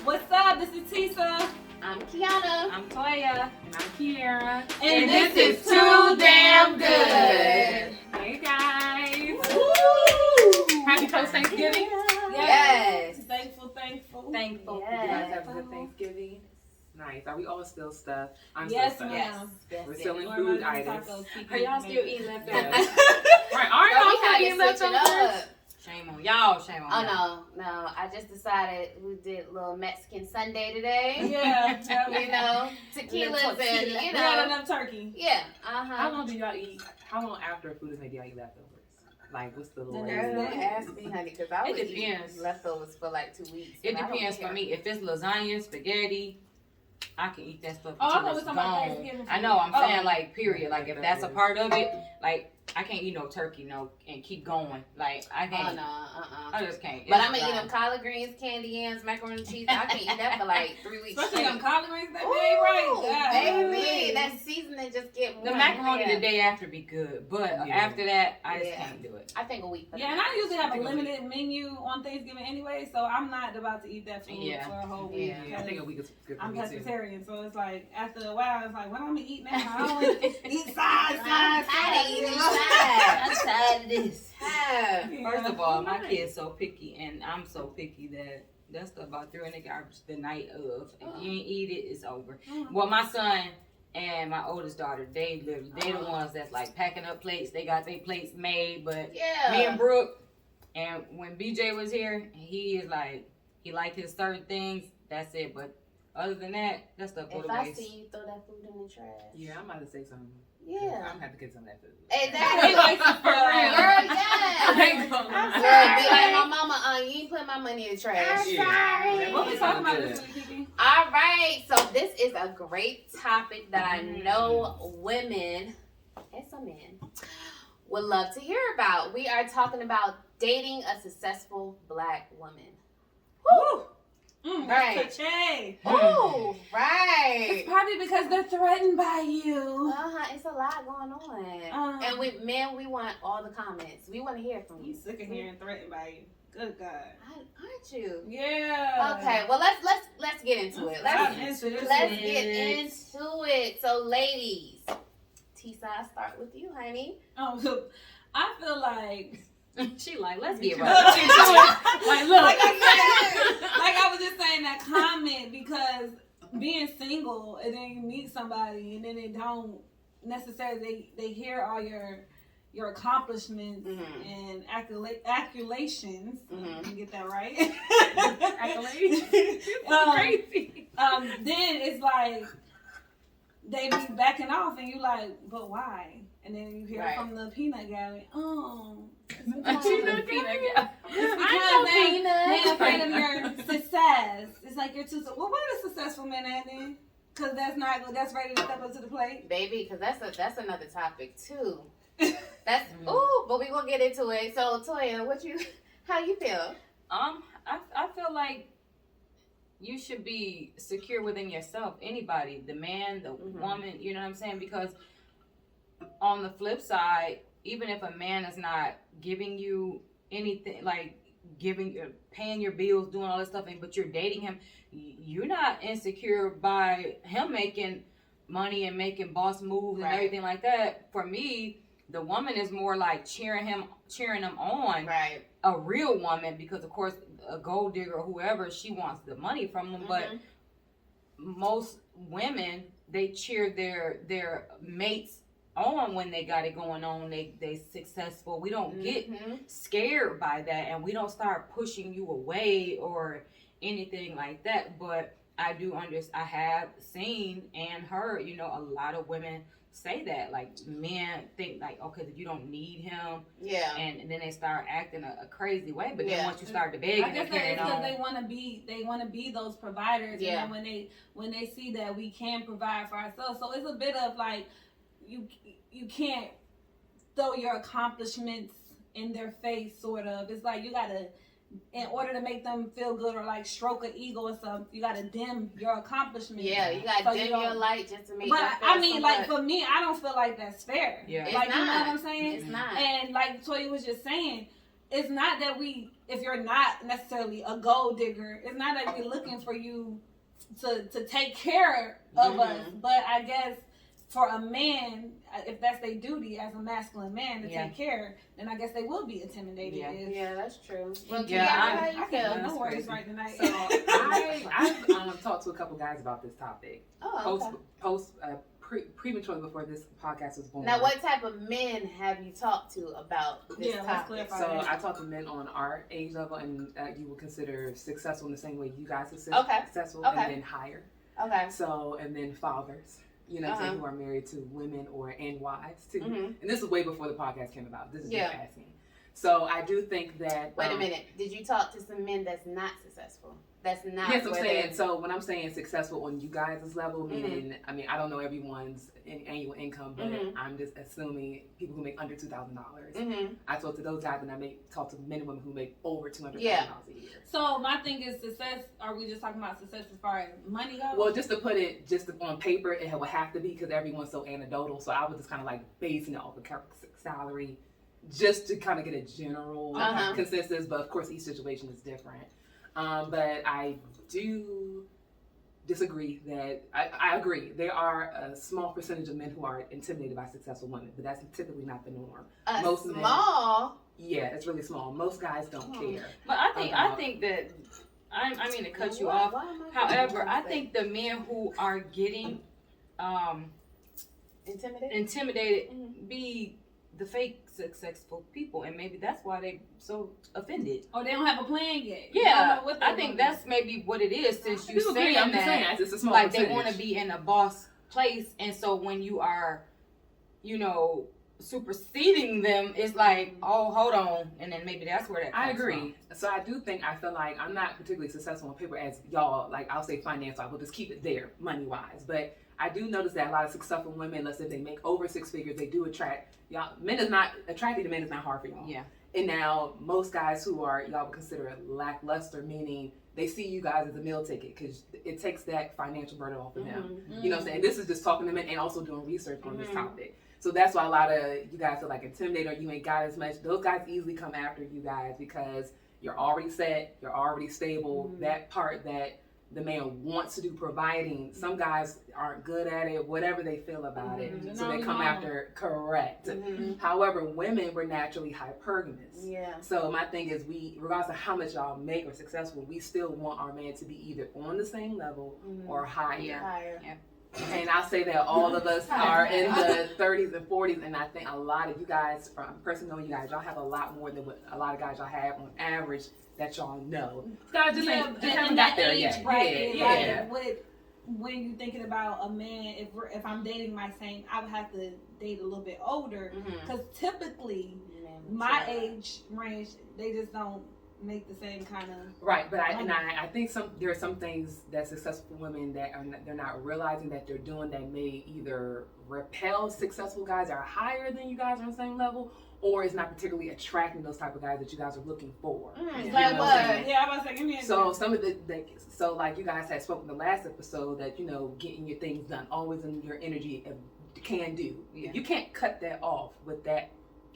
What's up? This is Tisa. I'm Kiana. I'm Toya. And I'm Kiara. And this is Too Damn Good. Hey guys. Woo! Happy post Thanksgiving. Yes. Thankful. Thankful. Yes. You guys have a good Thanksgiving. Nice. Are we all still stuffed? I'm Yes, still ma'am. stuffed. We're selling Or food my items. tacos, Are y'all still eating leftovers? Right, aren't Girl, we y'all had eating to switch it leftovers? up. Shame on y'all. Shame on Oh y'all. no. I just decided we did a little Mexican Sunday today. Yeah. You know, tequilas and We you had know. enough turkey. Yeah. How long do y'all eat? How long after food is made do y'all eat leftovers? Like, what's the little The Girl, next don't day. ask me, honey, because I It would depends. eat leftovers for like 2 weeks. It and I don't depends care. for me. If it's lasagna, spaghetti, I can eat that stuff Oh, I until thought we it's were talking about gone. Thanksgiving I know. I'm food. saying like period. Like if that's a part of it, like I can't eat no turkey, and keep going. Like I Oh can't. no, I just can't. But It's I'm gonna eat dry. them collard greens, candy yams, macaroni and cheese. I can eat that for like 3 weeks Especially straight. them collard greens, baby. Ooh, Right. God. baby, that seasoning just get The warm. macaroni Yeah. the day after be good, but Yeah. after that, I just Yeah. can't do it. I think a week. For Yeah, the and I usually have a think a limited menu on Thanksgiving anyway, so I'm not about to eat that food Yeah. for a whole week. Yeah. Yeah, I think a week is good for I'm me too. pescatarian, so it's like after a while, it's like when I'm gonna eat now. I don't want to eat side. I'm tired of eating you know? side. I'm tired of this. Yeah. First of all, my Right. kid's so picky, and I'm so picky that stuff about throwing the garbage the night of. If you ain't eat it, it's over. Well, my son and my oldest daughter, they the ones that's like packing up plates. They got their plates made, but Yeah. me and Brooke, and when BJ was here, he is like he liked his certain things. That's it, but other than that stuff go If to I waste. see you throw that food in the trash. Yeah, I'm about to say something. Yeah. I'm gonna have to get some of that food. Exactly. He likes it for real. Girl, yes. I ain't gonna lie. Girl, be like my mama, you ain't putting my money in the trash. Yeah. What we talking about Good. this week, Kiki? All right, so this is a great topic that I know women and some men would love to hear about. We are talking about dating a successful black woman. Woo! Right. That's touche. Ooh, It's right. probably because they're threatened by you. It's a lot going on. And with men, we want all the comments. We want to hear from you. You sick of hearing threatened by you. Good God. Aren't you? Yeah. Okay, well let's get into it. I'm Let's into this get one. into it. So ladies, Tisa, I'll start with you, honey. Oh, so I feel like She like, let's get Like, right. like, look, like I was just saying that comment because being single and then you meet somebody and then they don't necessarily they hear all your accomplishments and accolations. Mhm. You get that right? Accolades? Crazy. Then it's like they be backing off and you like, but why? And then you hear Right. from the peanut gallery, oh. She know peanut gallery. It's because they're afraid of your success. It's like you're too. Well, what are successful men at then? Because that's ready to step up to the plate. Baby, because that's another topic too. That's but we gonna get into it. So Toya, how you feel? I feel like you should be secure within yourself. Anybody, the man, the woman, you know what I'm saying? Because on the flip side, even if a man is not giving you anything, like paying your bills, doing all this stuff, but you're dating him, you're not insecure by him making money and making boss moves and Right. everything like that. For me, the woman is more like cheering him on. Right. A real woman, because of course a gold digger or whoever, she wants the money from them, but most women, they cheer their mates on when they got it going on, they successful. We don't get scared by that, and we don't start pushing you away or anything like that. But I have seen and heard, a lot of women say that, like, men think like, okay, that you don't need him, Yeah. and then they start acting a crazy way. But then Yeah. once you start to beg I and guess carry it's it because on, they want to be those providers, Yeah. and then when they see that we can provide for ourselves, so it's a bit of like you can't throw your accomplishments in their face, sort of. It's like you gotta, in order to make them feel good or like stroke an ego or something, you gotta dim your accomplishments. Yeah, you gotta So dim you don't- your light just to make But them feel I mean, like, somewhat- for me, I don't feel like that's fair. Yeah. It's Like, you know not. what I'm saying? It's not. And like Toya was just saying, it's not that we if you're not necessarily a gold digger, it's not that we're looking for you to take care of us. But I guess for a man, if that's their duty as a masculine man to take care, then I guess they will be intimidated. Yeah, that's true. Well, Yeah, I can't no worries right tonight. So I've talked to a couple guys about this topic. Oh, okay. Prematurely before this podcast was born. Now, what type of men have you talked to about this let's topic? clarify. So I talk to men on our age level, and you would consider successful in the same way you guys are successful, and then higher. Okay. So, and then fathers, you know, who are married to women and wives too. Mm-hmm. And this is way before the podcast came about. This is just asking. So I do think that. Wait a minute. Did you talk to some men that's not successful? That's not. Yes, I'm saying. So when I'm saying successful on you guys' level, meaning, I mean, I don't know everyone's annual income, but I'm just assuming people who make under $2,000. I talk to those guys, and I talk to men and women who make over $200,000 a year. So my thing is success. Are we just talking about success as far as money goes? Well, just to put it on paper, it would have to be because everyone's so anecdotal. So I was just kind of like basing it off of salary, just to kind of get a general consensus. But of course, each situation is different. But I do disagree that I agree. There are a small percentage of men who are intimidated by successful women, but that's typically not the norm. Most small. Men, yeah, it's really small. Most guys don't care. But I think that I mean to cut you off. However, I think the men who are getting intimidated be the fake successful people, and maybe that's why they so offended. Or they don't have a plan yet. Yeah, I think that's maybe what it is. Since you saying that, it's a small like percentage. they want to be in a boss place, and so when you are, you know, superseding them, it's like, oh, hold on, and then maybe that's where that comes I agree. from. So I do think I feel like I'm not particularly successful on paper as y'all. Like I'll say financial, I will just keep it there, money wise, but. I do notice that a lot of successful women, let's say they make over 6 figures, they do attract y'all. Attracting to men is not hard for y'all. Yeah. And now most guys who are y'all would consider lackluster, meaning they see you guys as a meal ticket because it takes that financial burden off of them. You know what I'm saying? This is just talking to men and also doing research on this topic. So that's why a lot of you guys are like intimidated or you ain't got as much. Those guys easily come after you guys because you're already set, you're already stable. That part that the man wants to do providing. Some guys aren't good at it, whatever they feel about it. So they come after, correct. However, women were naturally hypergamous. Yeah. So my thing is regardless of how much y'all make or successful, we still want our man to be either on the same level or higher. Higher. Yeah. And I'll say that all of us are in the 30s and 40s, and I think a lot of you guys, from personally knowing you guys, y'all have a lot more than what a lot of guys y'all have on average that y'all know. Guys just haven't got there yet. Right? Yeah. Like, when you thinking about a man, if I'm dating my same, I would have to date a little bit older because typically my age range, they just don't make the same kind of right. But I think there are some things that successful women that they're not realizing that they're doing that may either repel successful guys that are higher than you guys on the same level, or it's not particularly attracting those type of guys that you guys are looking for. Like what? Yeah, I was like, give me a so some of so like you guys had spoken the last episode that getting your things done, always in your energy, can do. Yeah. You can't cut that off with that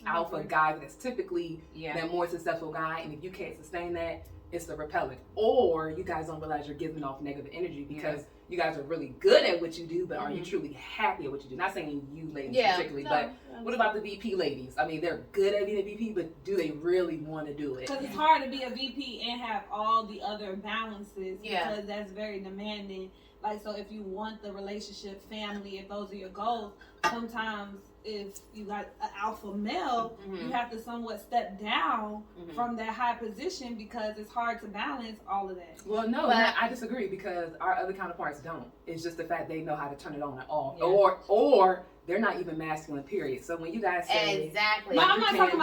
alpha guy that's typically that more successful guy, and if you can't sustain that, it's the repellent. Or you guys don't realize you're giving off negative energy because you guys are really good at what you do, but are you truly happy at what you do? Not saying you ladies particularly, but what about the VP ladies? I mean, they're good at being a VP, but do they really want to do it? Because it's hard to be a VP and have all the other balances because that's very demanding. Like, so if you want the relationship, family, if those are your goals, sometimes if you got an alpha male, you have to somewhat step down from that high position because it's hard to balance all of that. Well, no, I disagree because our other counterparts don't. It's just the fact they know how to turn it on and off, or they're not even masculine. Period. So when you guys say exactly, but I'm not talking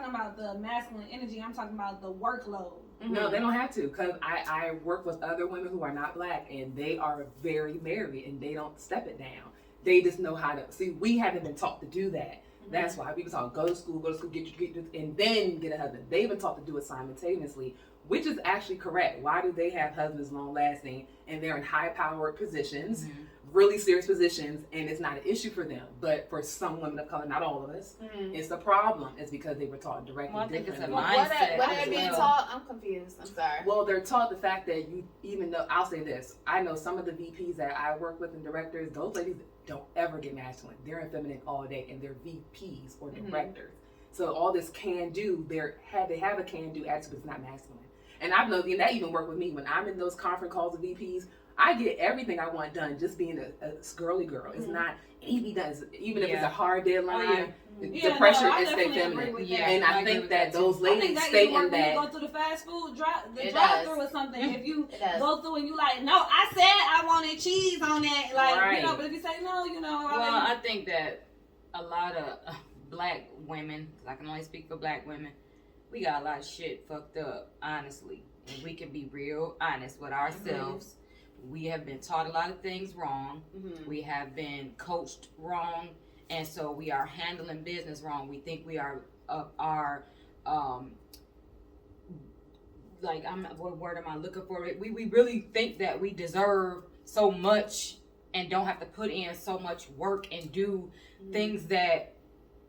about the masculine energy. I'm talking about the workload. No, they don't have to because I work with other women who are not black and they are very married and they don't step it down. They just know how to see. We haven't been taught to do that. That's why people talk go to school, get your degree, and then get a husband. They've been taught to do it simultaneously. which is actually correct. Why do they have husbands long lasting and they're in high powered positions, really serious positions, and it's not an issue for them? But for some women of color, not all of us, it's a problem. It's because they were taught directly. Well, I think it's a differently. mindset. What are they being taught? I'm confused. I'm sorry. Well, they're taught the fact that you, even though, I'll say this, I know some of the VPs that I work with and directors, those ladies don't ever get masculine. They're feminine all day, and they're VPs or directors. So all this can do, they have a can do attitude, but it's not masculine. And I've known, and that even worked with me when I'm in those conference calls with VPs. I get everything I want done just being a girly girl. It's not anything done, even if it's a hard deadline. The pressure is stay feminine. And I think that those ladies stay in that. When you go through the fast food drive-through or something, if you go through and you like, no, I said I wanted cheese on that, like, you know, but if you say no, you know. Well, I think that a lot of black women, I can only speak for black women, we got a lot of shit fucked up, honestly. And we can be real honest with ourselves. We have been taught a lot of things wrong. We have been coached wrong. And so we are handling business wrong. We think we are like, what word am I looking for? We really think that we deserve so much and don't have to put in so much work and do things that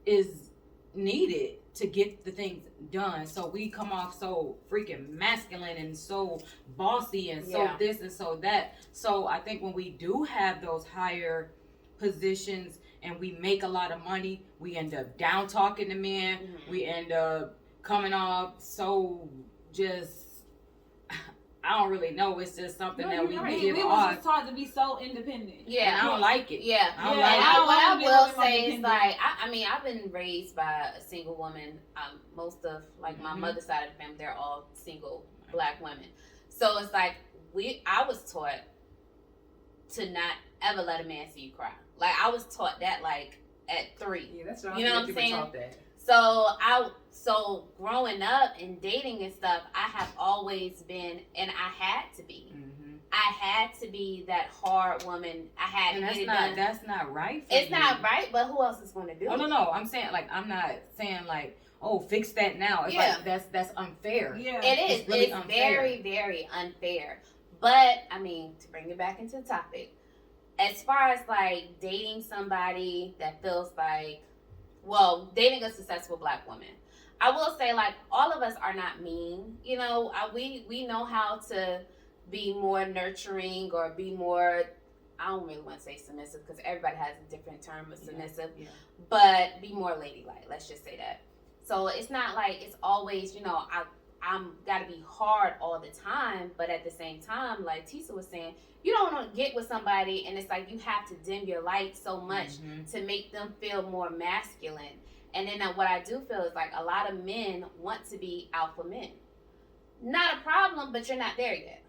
is needed to get the things done. So we come off so freaking masculine and so bossy and so this and so that. So I think when we do have those higher positions and we make a lot of money, we end up down talking the men. We end up coming off so just, I don't really know. It's just something that we give we off. was just taught to be so independent. Yeah, And I don't like it. Yeah, I don't like it. what I will say is, like, I mean, I've been raised by a single woman. Most of, like, my mother's side of the family, they're all single black women. So it's like I was taught to not ever let a man see you cry. Like, I was taught that, like, at 3. Yeah, that's what you know what I'm people saying? taught that. So growing up and dating and stuff, I have always been, and I had to be. I had to be that hard woman. I had to get it done. That's not right for It's you. not right, but who else is going to do it? No. I'm saying, like, I'm not saying, like, oh, fix that now. It's like, that's unfair. Yeah. It is. It's really It's unfair. very, very unfair. But, I mean, to bring it back into the topic, as far as, like, dating somebody that feels like, well, dating a successful black woman, I will say, like, all of us are not mean. You know, we know how to be more nurturing or be more, I don't really want to say submissive because everybody has a different term of submissive, but be more ladylike. Let's just say that. So it's not like it's always, you know, I'm got to be hard all the time, but at the same time, like Tisa was saying, you don't want to get with somebody and it's like you have to dim your light so much to make them feel more masculine. And then what I do feel is like a lot of men want to be alpha men. Not a problem, but you're not there yet.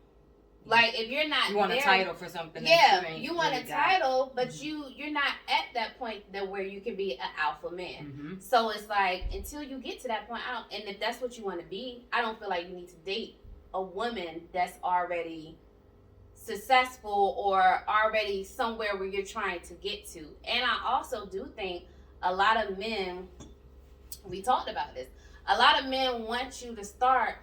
Like, if you're not You want there, a title for something. yeah, you want a title, but you're not at that point that where you can be an alpha man. So it's like, until you get to that point, and if that's what you want to be, I don't feel like you need to date a woman that's already successful or already somewhere where you're trying to get to. And I also do think a lot of men, we talked about this, a lot of men want you to start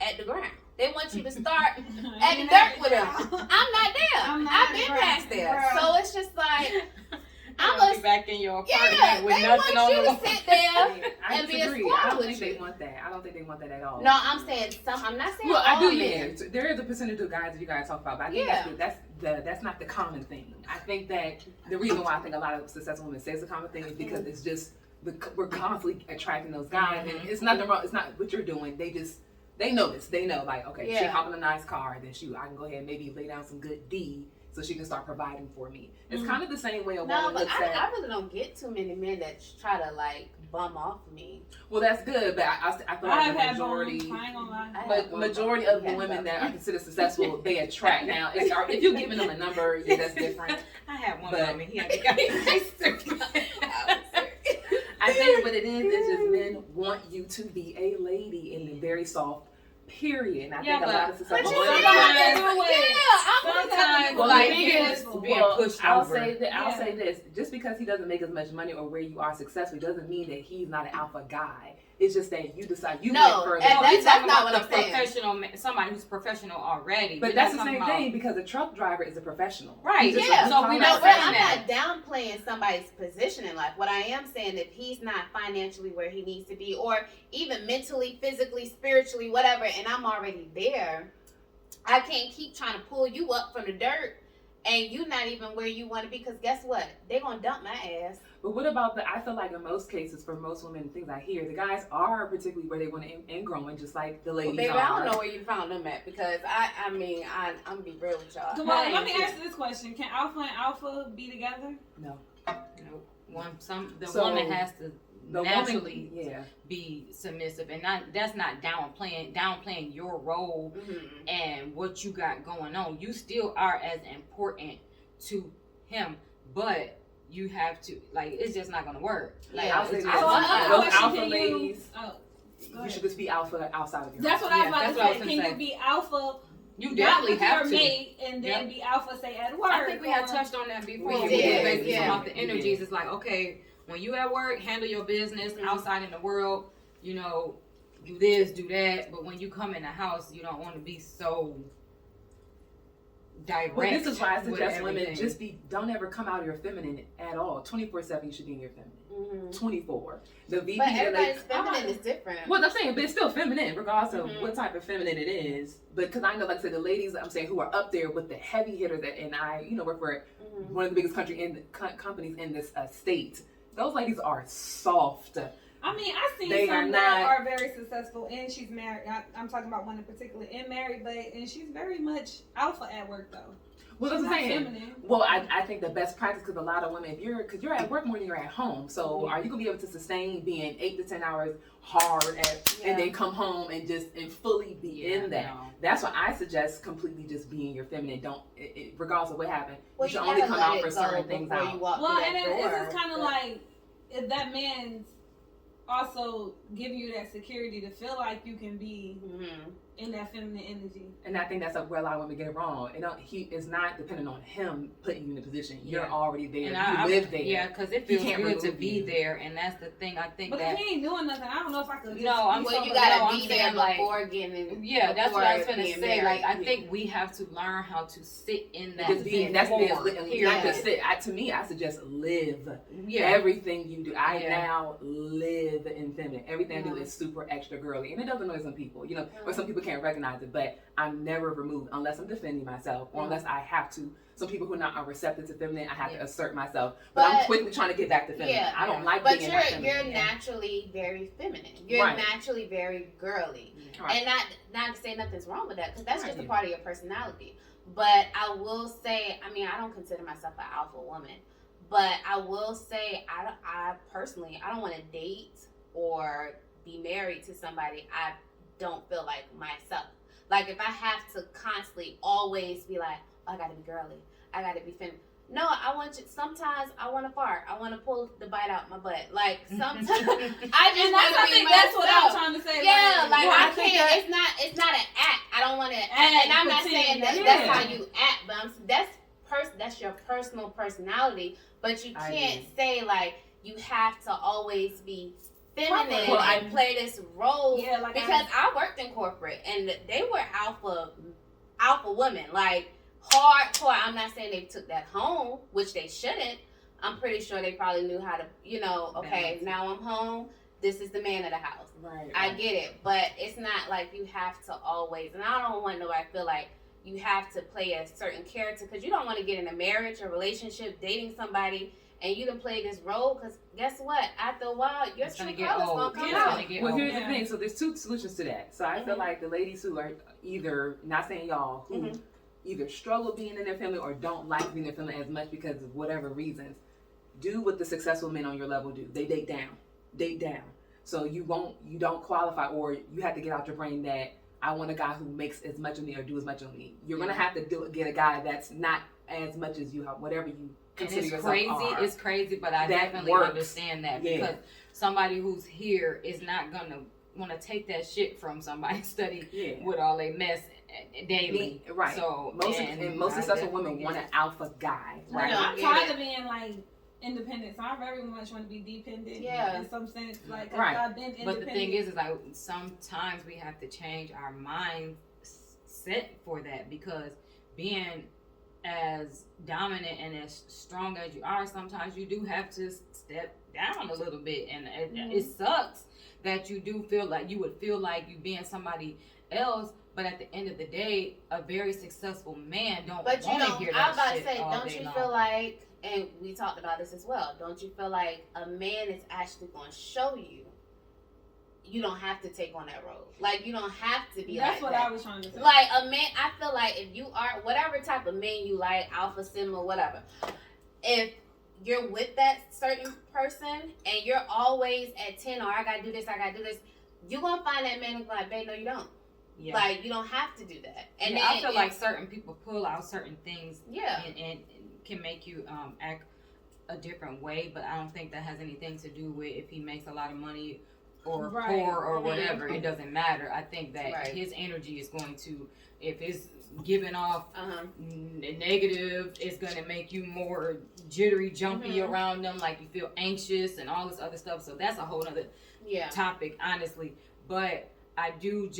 at the ground. They want you to start at the dirt with them. I'm not there. I've been past there. So it's just like, I'm gonna be back in your apartment with they nothing on want the you wall. to sit there I and be a disagree. squad I don't with think you. they want that. I don't think they want that at all. No, I'm saying some. I'm not saying Well, I all do. men. Yeah, there is a percentage of guys that you guys talk about, but I think that's not the common thing. I think that the reason why I think a lot of successful women say it's a common thing is because it's just we're constantly attracting those guys, and it's nothing wrong. It's not what you're doing. They know this. They know, like, okay, she hopping a nice car, then I can go ahead and maybe lay down some good D so she can start providing for me. It's kind of the same way a woman No, but looks at. I really don't get too many men that try to like bum off me. Well, that's good, but I feel like the majority. I ain't gonna lie. But majority of the women that are considered successful, they attract. Now, if you're giving them a number, yeah, that's different. I had one But- woman. He had to I think what it is just men want you to be a lady in a very soft period. And I think a lot of successful women. Sometimes, Well, like, the thing being is, pushed I'll over. I'll say this: just because he doesn't make as much money or where you are successful doesn't mean that he's not an alpha guy. It's just that you decide you No, went further. and No, he's that's talking not about what I'm saying. professional, somebody who's professional already. But We're that's not the same talking about- thing because a truck driver is a professional. Right. You just- Yeah, you so call we him not a but saying I'm that. not downplaying somebody's position in life. What I am saying, if he's not financially where he needs to be, or even mentally, physically, spiritually, whatever, and I'm already there, I can't keep trying to pull you up from the dirt and you not even where you want to be. Because guess what? They're going to dump my ass. But what about I feel like in most cases, for most women, and things I hear, the guys are particularly where they want to end growing, just like the ladies Well, baby, are. I don't know where you found them at, because I'm gonna be real with y'all. Well, let me ask you this question: can alpha and alpha be together? No. The So, woman has to The naturally woman, yeah. be submissive, and that's not downplaying your role Mhm. and what you got going on. You still are as important to him, but you have to, like, it's just not gonna work. Like, Yeah, I'll say it's this. just So not- another Those question: alpha can ladies, go you ahead. should just be alpha outside of your That's house. what I was Yeah, about that's to what I say. was Can gonna you say. be alpha? You not definitely with have your to. mate, and then Yep. be alpha, say at work. I think we had or- touched on that before. We We did, basically yeah. talking about the We energies. did. It's like, okay, when you at work, handle your business. Mhm. Outside in the world, you know, do this, do that. But when you come in the house, you don't want to be so direct. Well, this is why I with suggest women everything. don't ever come out of your feminine at all. 24/7, you should be in your feminine. Mhm. 24. The VP, But the everybody's lady- feminine is different. Well, I'm saying, but it's still feminine, regardless of Mhm. what type of feminine it is. But because I know, like I said, the ladies I'm saying who are up there with the heavy hitters, and I, work for Mhm. one of the biggest companies in this state. Those ladies are soft. I mean, I've seen They are some that not- are very successful, and she's married. I'm talking about one in particular, and married, and she's very much alpha at work, though. Well, that's She's what I'm not saying. feminine. Well, I think the best practice, because a lot of women, because you're at work more than you're at home, so are you gonna be able to sustain being 8 to 10 hours hard and then come home and fully be in that? No. That's why I suggest completely just being your feminine. Don't, regardless of what happened, Well, you should you only gotta come let out it for go certain things before out. you walk Well, through and that it's door, just kind of but- like if that man's also giving you that security to feel like you can be Mhm. in that feminine energy. And I think that's where a lot of women get it wrong. It's not dependent on him putting you in a position. You're Yeah. already there. And You live there. Yeah, because it He feels can't good to remove be you. there, and that's the thing. I think But that if he ain't doing nothing, I don't know if I could. Just No, I'm be Well, so you relaxed. gotta I'm be there saying, like- before getting. Yeah, that's what I was before gonna being say. Like, I married. think we have to learn how to sit in that Just be, that's before, not period. just sit. To me, I suggest live. Yeah. Everything you do, I Yeah. now live in feminine. Everything I do Mhm. is super extra girly, and it does annoy some people, or some people can't recognize it. But I'm never removed unless I'm defending myself, or Mhm. unless I have to. Some people who are receptive to feminine, I have Yeah. to assert myself. But I'm But- quickly trying to get back to feminine. Yeah. I don't like But being you're that feminine. naturally very feminine. You're Right. naturally very girly. Right. And not to say nothing's wrong with that, because that's Right. just a part of your personality. But I will say, I mean, I don't consider myself an alpha woman, but I will say, I personally, I don't want to date or be married to somebody I don't feel like myself. Like, if I have to constantly always be like, oh, I gotta be girly, I gotta be feminine. No, I want you. Sometimes I want to fart. I want to pull the bite out my butt. Like, sometimes I just And want that's, I to be think that's what I'm myself. trying to say. Yeah, like Well, I I think can't. that- It's not an act. I don't want to. Act, And I'm not pretend, saying that yeah. that's how you act, but that's your personal personality. But you I can't agree. say like you have to always be feminine Well, and play this role. Yeah, like Because I worked in corporate and they were alpha women, like hardcore. I'm not saying they took that home, which they shouldn't. I'm pretty sure they probably knew how to, okay, Balance. now I'm home. This is the man of the house. Right. I get it, but it's not like you have to always. And I don't want nobody to feel like you have to play a certain character, because you don't want to get in a marriage or relationship, dating somebody, and you done play this role. Because guess what? After a while, your It's true gonna get colors old. gonna come It's out. gonna get Well, old. here's the Yeah. thing. So there's two solutions to that. So I feel Mhm. like the ladies who are either, not saying y'all, who Mhm. either struggle being in their family or don't like being in their family as much because of whatever reasons, do what the successful men on your level do. They date down. Date down. So you don't qualify, or you have to get out your brain that I want a guy who makes as much of me or do as much of me. You're gonna have to get a guy that's not as much as you have, whatever you And consider it's yourself crazy. are. It's crazy, but I That definitely works. understand that Yeah. because somebody who's here is not gonna want to take that shit from somebody study Yeah. with all they mess daily. Right. So Most and successful I women definitely want get an alpha guy, right? Yeah. I'm Get tired it. of being like independent. So I very much want to be dependent. Yeah. In some sense, like 'cause Right. I've been independent. But the thing is like sometimes we have to change our mindset for that, because being as dominant and as strong as you are, sometimes you do have to step down a little bit, and it sucks that you do feel like you would feel like you being somebody else, but at the end of the day, a very successful man don't But you want to know, hear I that was about to shit say, all don't day you long. feel like, and we talked about this as well, don't you feel like a man is actually going to show you you don't have to take on that road? Like, you don't have to be That's like what that. I was trying to say. Like, a man, I feel like if you are, whatever type of man you like, alpha, sigma, whatever, if you're with that certain person and you're always at 10, or I gotta do this, you're gonna find that man who's like, babe, no, you don't. Yeah. Like, you don't have to do that. And Yeah, then I feel like certain people pull out certain things yeah. and can make you act a different way, but I don't think that has anything to do with if he makes a lot of money or Right. poor or Mhm. whatever. It doesn't matter. I think that Right. his energy is going to, if it's giving off Uh-huh. negative, it's going to make you more jittery, jumpy Mhm. around them, like you feel anxious and all this other stuff. So that's a whole other Yeah. topic, honestly. But I do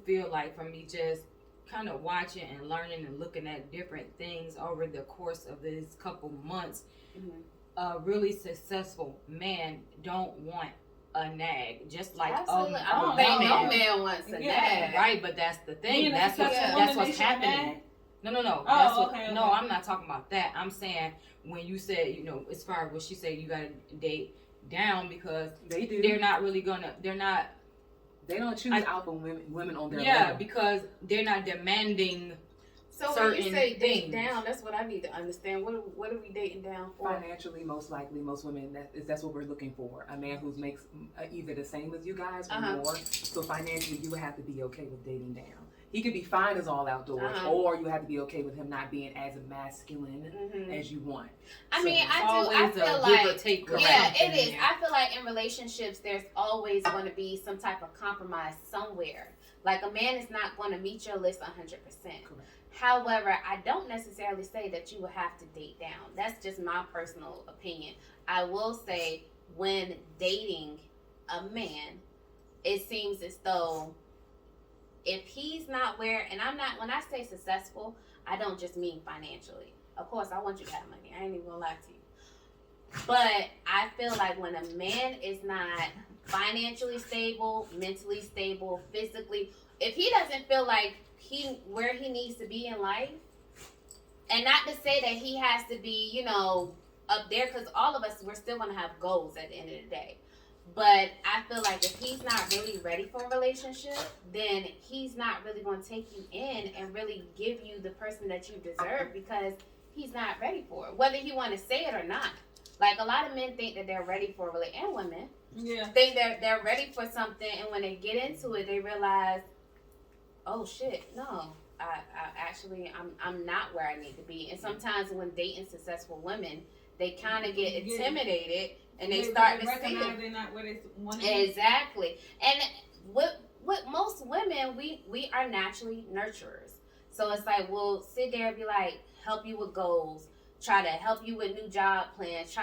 feel like, for me, just kind of watching and learning and looking at different things over the course of this couple months, Mhm. a really successful man don't want a nag, just like Absolutely. I a don't think no woman. man wants a Yeah. nag. Right, but that's the thing. Being a That's what's successful that's woman, what's they should happening. nag? No. Oh, That's what, okay, no, okay. I'm not talking about that. I'm saying when you said, as far as what she said, you gotta date down, because They do. they're not really gonna. They're not. They don't choose I- alpha women on their Yeah, level. because they're not demanding. So when Certain you say date things. down, that's what I need to understand. What are we dating down for? Financially, most likely, most women, that's what we're looking for. A man who makes either the same as you guys or Uh-huh. more. So financially, you would have to be okay with dating down. He could be fine as all outdoors, Uh-huh. or you have to be okay with him not being as masculine Mhm. as you want. I So mean, it's I always feel a give or like take or yeah, something it is. there. I feel like in relationships, there's always going to be some type of compromise somewhere. Like, a man is not going to meet your list 100%. Correct. However, I don't necessarily say that you will have to date down. That's just my personal opinion. I will say, when dating a man, it seems as though if he's not where, and when I say successful, I don't just mean financially. Of course, I want you to have money. I ain't even gonna lie to you. But I feel like when a man is not financially stable, mentally stable, physically, if he doesn't feel like where he needs to be in life, and not to say that he has to be, up there, because all of us, we're still gonna have goals at the end of the day. But I feel like if he's not really ready for a relationship, then he's not really going to take you in and really give you the person that you deserve, because he's not ready for it, whether he want to say it or not. Like, a lot of men think that they're ready for a relationship, and women Yeah. think they're ready for something, and when they get into it, they realize, oh shit, no, I'm not where I need to be. And sometimes when dating successful women, they kind of get intimidated. And they start to recognize see they're not where they want to be. exactly. And with most women, we are naturally nurturers. So it's like, we'll sit there and be like, help you with goals, try to help you with new job plans,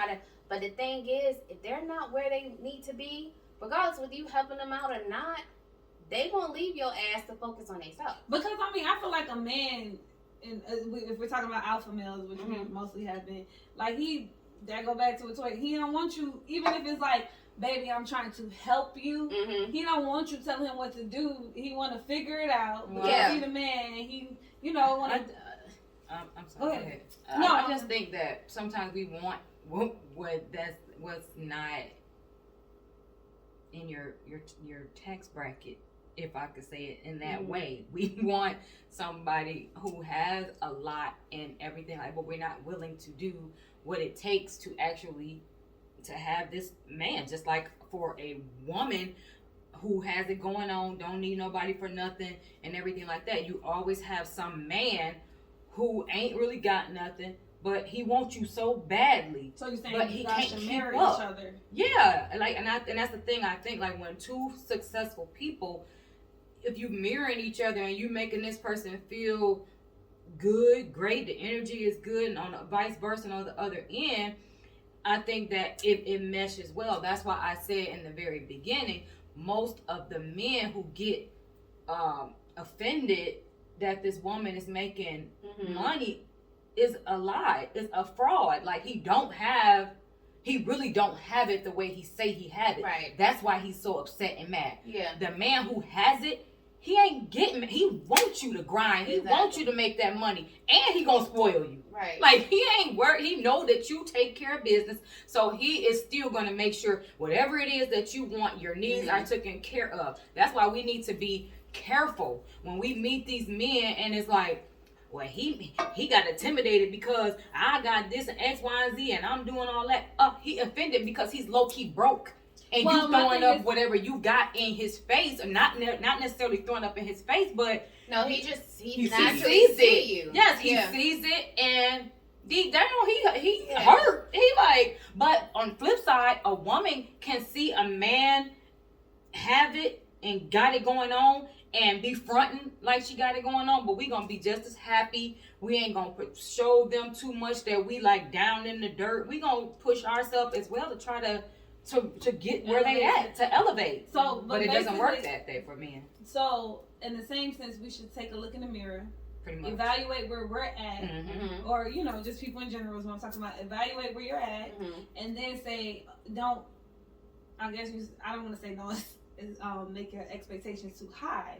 but the thing is, if they're not where they need to be, regardless with you helping them out or not, they gonna leave your ass to focus on themselves. Because I feel like a man, and if we're talking about alpha males, which we mostly have been, like that go back to a toy. He don't want you, even if it's like, baby, I'm trying to help you. Mm-hmm. He don't want you telling him what to do. He want to figure it out. Yeah. He the man. He, want to. I'm sorry. Go ahead. No, I just think that sometimes we want what's not in your tax bracket, if I could say it in that way. We want somebody who has a lot and everything, but we're not willing to do what it takes to actually to have this man. Just like for a woman who has it going on, don't need nobody for nothing and everything like that, you always have some man who ain't really got nothing, but he wants you so badly. So you're saying but you he guys can't should keep marry up. each other? Yeah, and that's the thing. I think, like, when two successful people, if you mirroring each other and you making this person feel good, great, the energy is good, and on the vice versa, and on the other end, I think that it meshes well. That's why I said in the very beginning, most of the men who get offended that this woman is making money is a lie. It's a fraud. Like he really don't have it the way he say he have it. Right. That's why he's so upset and mad. Yeah. The man who has it, he ain't getting. He wants you to grind. He wants you to make that money, and he gonna spoil you. Right. Like he ain't worried. He know that you take care of business, so he is still gonna make sure whatever it is that you want, your needs are taken care of. That's why we need to be careful when we meet these men, and it's like, well, he got intimidated because I got this and X, Y, and Z, and I'm doing all that. He offended because he's low key broke. And you throwing up whatever you got in his face, or not necessarily throwing up in his face, but no, he sees it. You. Yes, he sees it, and he hurt. He like, but on the flip side, a woman can see a man have it and got it going on and be fronting like she got it going on, but we gonna be just as happy. We ain't gonna show them too much that we like down in the dirt. We gonna push ourselves as well to try to get where they at, to elevate. So, but it doesn't work that way for men. So, in the same sense, we should take a look in the mirror, pretty much evaluate where we're at, or just people in general is what I'm talking about. Evaluate where you're at, and then say, I don't want to say don't make your expectations too high,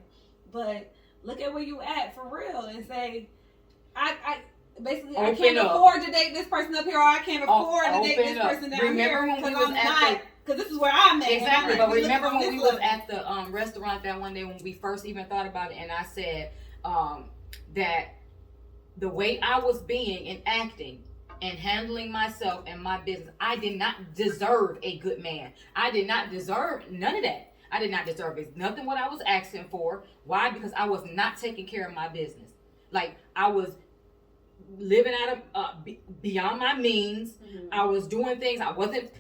but look at where you at for real and say, I can't afford to date this person up here, or I can't afford to date this person down here because this is where I'm at. Exactly, but remember when we was at the restaurant that one day when we first even thought about it, and I said that the way I was being and acting and handling myself and my business, I did not deserve a good man. I did not deserve none of that. I did not deserve it. It's nothing what I was asking for. Why? Because I was not taking care of my business. Like I was living out of beyond my means. I was doing things. I wasn't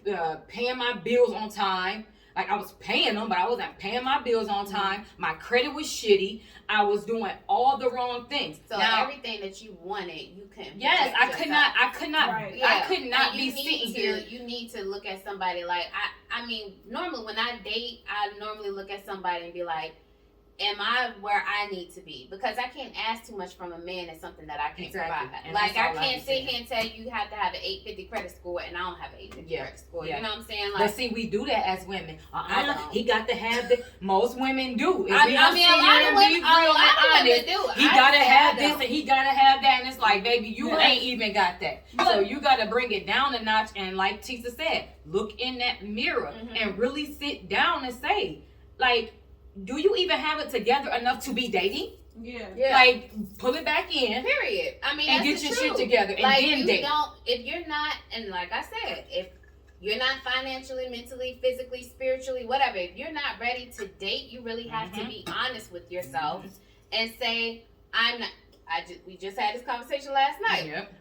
paying my bills on time. Like I was paying them, but I wasn't paying my bills on time. My credit was shitty. I was doing all the wrong things. So now, everything that you wanted, you couldn't. Yes, I could not. Right. Yeah. I could not be sitting here. You need to look at somebody like I mean, normally when I date, I normally look at somebody and be like, am I where I need to be? Because I can't ask too much from a man. It's something that I can't provide. And like I can't sit here and tell you have to have an 850 credit score, and I don't have an 850 credit score. You know what I'm saying? Like, but see, we do that as women. He got to have the. Most women do. If I mean, a lot of women do. He gotta have this and he gotta have that, and it's like, baby, you ain't even got that. So you gotta bring it down a notch. And like Tisa said, look in that mirror and really sit down and say, like, do you even have it together enough to be dating? Yeah. Like, pull it back in. Period. I mean, and that's get your truth. shit together and like, then date. If you're not, and like I said, if you're not financially, mentally, physically, spiritually, whatever, if you're not ready to date, you really have to be honest with yourself and say, I'm not. We just had this conversation last night. Yep.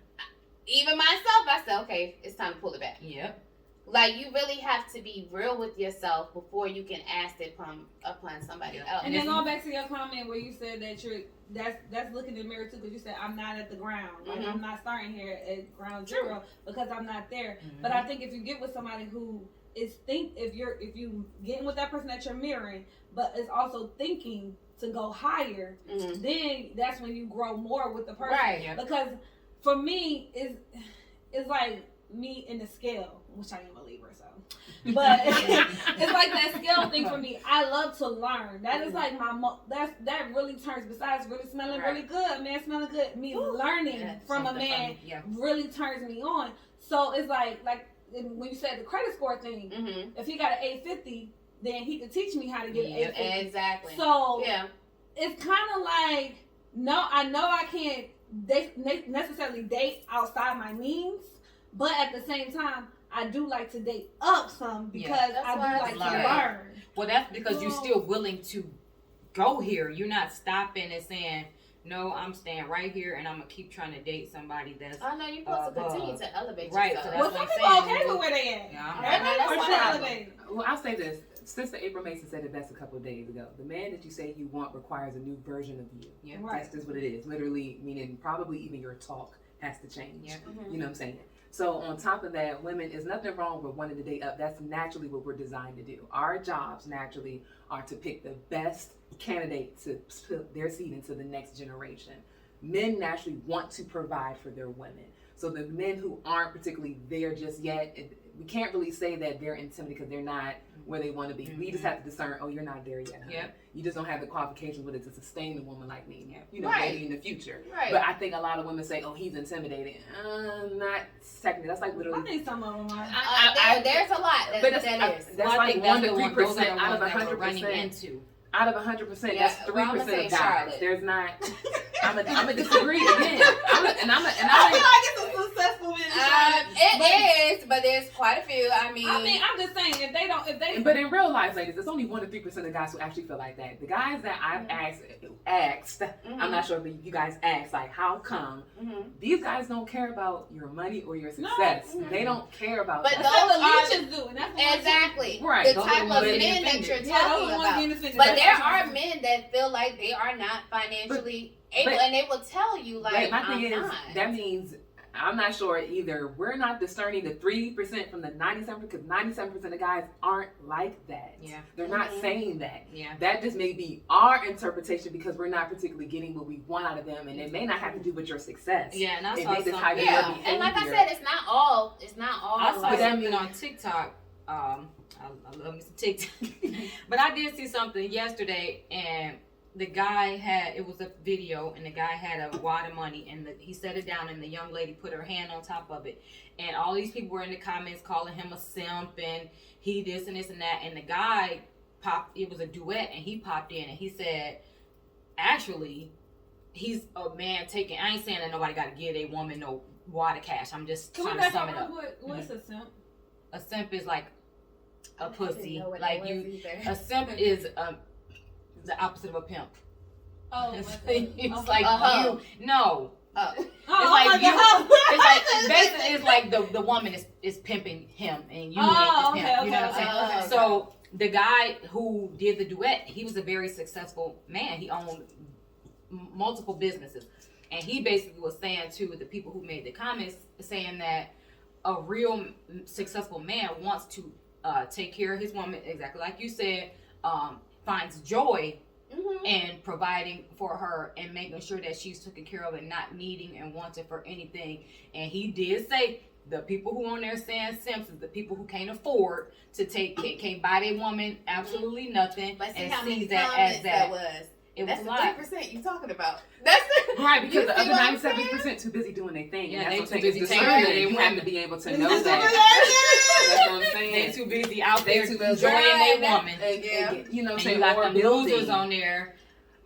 Even myself, I said, okay, it's time to pull it back. Yep. Like, you really have to be real with yourself before you can ask it upon somebody else. And then going back to your comment where you said that that's looking in the mirror too, because you said I'm not at the ground. Like I'm not starting here at ground zero because I'm not there. But I think if you get with somebody who is if you getting with that person that you're mirroring, but is also thinking to go higher, then that's when you grow more with the person. Right. Yeah. Because for me, it's like me in the scale, which I am a Libra, so. But it's like that scale thing for me. I love to learn. That is like that really turns. Besides really smelling really good, man, smelling good. Me learning from a man really turns me on. So it's like when you said the credit score thing. If he got an 850, then he could teach me how to get an 850. Exactly. So it's kind of like I know I can't necessarily date outside my means. But at the same time, I do like to date up some because I do like to learn. Well, that's because you're still willing to go here. You're not stopping and saying, no, I'm staying right here and I'm going to keep trying to date somebody that's... Oh, no, you're supposed to continue to elevate right, yourself. So well, some people are okay with where they at. That's want to elevate. Well, I'll say this. Sister April Mason said it best a couple of days ago. The man that you say you want requires a new version of you. Yeah. That's just what it is. Literally, meaning probably even your talk has to change. Yeah. Mhm. You know what I'm saying? So on top of that, women, there's nothing wrong with wanting to date up. That's naturally what we're designed to do. Our jobs naturally are to pick the best candidate to put their seed into the next generation. Men naturally want to provide for their women. So the men who aren't particularly there just yet, we can't really say that they're intimidated because they're not where they want to be. We just have to discern, oh, you're not there yet. Huh? Yep. You just don't have the qualifications with it to sustain a woman like me. Yep. You know, Right. maybe in the future. Right. But I think a lot of women say, oh, he's intimidating. Not technically. That's like I literally. think some of them are. There's a lot that, But that's, that is. that's Well, I like think 1 that's to the 3% one, those are the out of ones that we're 100%. running into. Out of 100%, Yeah, that's well, I'ma 3% say of guys. Charlotte. There's not. I'm a disagree again. I I feel like it's a successful business. It is, but there's quite a few. I mean, I'm just saying if they But in real life, ladies, there's only 1 to 3% of guys who actually feel like that. The guys that I've asked, I'm not sure if you guys asked, like, how come? These guys don't care about your money or your success. No. They don't care about But that. that's what the Those leeches do, and that's what exactly Right. the Those are type the of ones men getting that you're offended. Yeah, those talking are the ones about. getting offended. But That's there what are I'm men that feel like they are not financially able, but- and they will tell you like, But my I'm thing is, not. that means I'm not sure either. We're not discerning the 3% from the 97% because 97% of guys aren't like that. Yeah. They're not Mhm. saying that. Yeah. That just may be our interpretation because we're not particularly getting what we want out of them, and it may not have to do with your success. Yeah, and I It saw may just something. have to Yeah, your and like I behavior. said, it's not all. I saw like- that something mean- on TikTok. I love me some TikTok, but I did see something yesterday, and the guy it was a video, and the guy had a wad of money, and he set it down, and the young lady put her hand on top of it, and all these people were in the comments calling him a simp, and he this and this and that, and the guy popped. It was a duet, and he popped in, and he said, actually, he's a man taking. I ain't saying that nobody got to give a woman no wad of cash. I'm just Can we trying to back sum it up? up. What's a simp? A simp is like a I didn't pussy. know what Like that you, was either. a simp is the opposite of a pimp. Oh, It's, okay. it's like A hoe. you. No, Oh. Oh, like like you- a hoe. it's like basically it's like the woman is pimping him and you Oh, is okay, pimp. You know what I'm okay, saying? okay. So the guy who did the duet, he was a very successful man. He owned multiple businesses, and he basically was saying to the people who made the comments, saying that a real successful man wants to take care of his woman, exactly like you said, finds joy Mhm. and providing for her and making sure that she's taken care of and not needing and wanting for anything. And he did say the people who on there saying simps is the people who can't afford to can't buy their woman absolutely nothing But see and how many sees that comments as that that. was. It That's was the a lot. 3% you talking about. That's the, Right, because You the see other what I'm 97% too busy doing their thing. Yeah, and they that's too what I'm saying. busy It's taking care of discerning. their You have to women. be able to It's know just that. That's what I'm saying. They too busy out They there too enjoying busy. their Yeah, woman. And, Yeah. you know what I'm And saying? you got Or them building. losers on there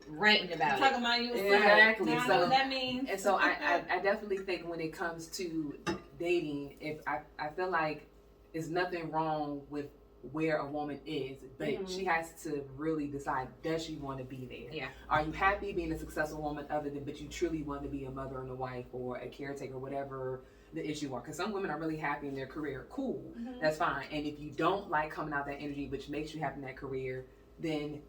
ranting about Talking it. about you. Exactly, Now I so- know what that means. And so I definitely think when it comes to dating, if I feel like there's nothing wrong with where a woman is, but Mhm. she has to really decide, does she want to be there? Yeah. Are you happy being a successful woman other than, but you truly want to be a mother and a wife or a caretaker, whatever the issue are? Because some women are really happy in their career. Cool. Mhm. That's fine. And if you don't like coming out that energy, which makes you happy in that career, then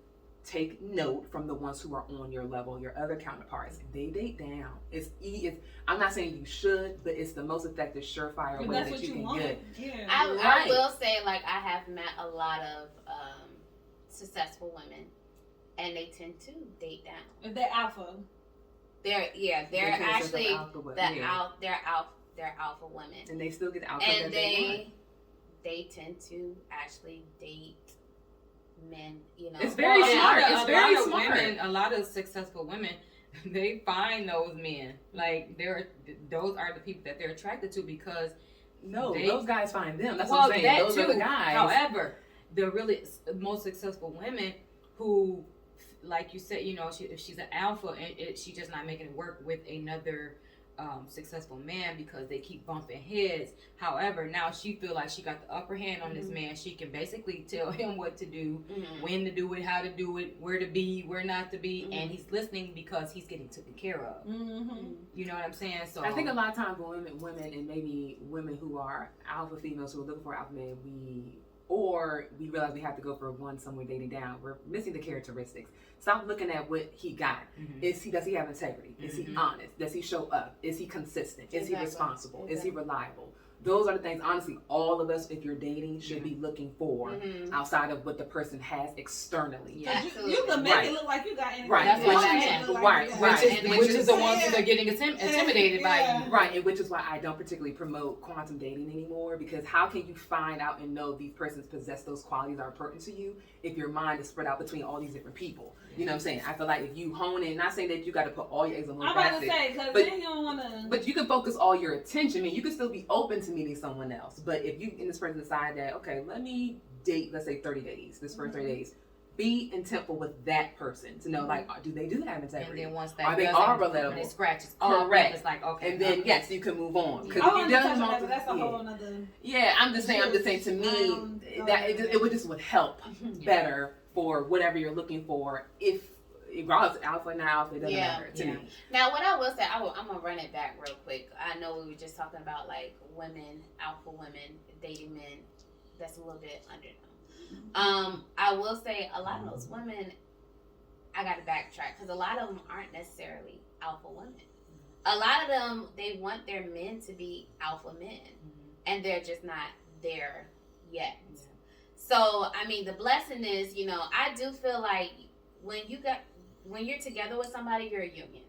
take note from the ones who are on your level, your other counterparts. They date down. It's I'm not saying you should, but it's the most effective, surefire If way that's that what you you can want. get. Yeah. I Right. will say, like, I have met a lot of successful women, and they tend to date down. If they're alpha. They're They consider actually them alpha, but they're yeah. alpha women, And they still get the alpha and that they want. they tend to actually date men. You know, It's very Well, smart. It's a very lot of smart. Women, a lot of successful women, they find those men. Like those are the people that they're attracted to because No, they- those guys find them. That's well, what I'm saying. that Those too. are the guys. However, the really most successful women who, like you said, you know, if she's an alpha and she's just not making it work with another successful man because they keep bumping heads. However, now she feel like she got the upper hand on this man. She can basically tell him what to do, Mhm. when to do it, how to do it, where to be, where not to be, Mhm. and he's listening because he's getting taken care of. Mm-hmm. You know what I'm saying? So I think a lot of times women and maybe women who are alpha females who are looking for alpha men, we or we realize we have to go for one somewhere dating down. We're missing the characteristics. Stop looking at what he got. Does he have integrity? Is he honest? Does he show up? Is he consistent? Is he responsible? Is he reliable? Those are the things, honestly, all of us, if you're dating, should be looking for outside of what the person has externally. Yeah, you can make it look like you got anything. Right. That's what I'm saying. Which is the ones who are getting intimidated by you. Right, and which is why I don't particularly promote quantum dating anymore, because how can you find out and know these persons possess those qualities that are pertinent to you if your mind is spread out between all these different people? You know what I'm saying? I feel like if you hone in, not saying that you got to put all your eggs in one basket. I'm about to say, because then you don't want to. But you can focus all your attention. I mean, you can still be open to meeting someone else. But if you and this person decide that, okay, let me date, let's say 30 days, this first 30 days, be intentful with that person to know, like, do they do have integrity? And then once that are they when it scratches off, correct? It's like, okay. And then yes, you can move on. Because I if you done that, but that's a whole other. Yeah, I'm just saying. To me, that it would help better for whatever you're looking for. If regardless alpha now, alpha, it doesn't matter to me. Now, what I will say, I'm gonna run it back real quick. I know we were just talking about like women, alpha women dating men that's a little bit under them. I will say a lot of those women, I got to backtrack because a lot of them aren't necessarily alpha women. A lot of them, they want their men to be alpha men, and they're just not there yet. So, I mean, the blessing is, I do feel like when you're together with somebody, you're a union.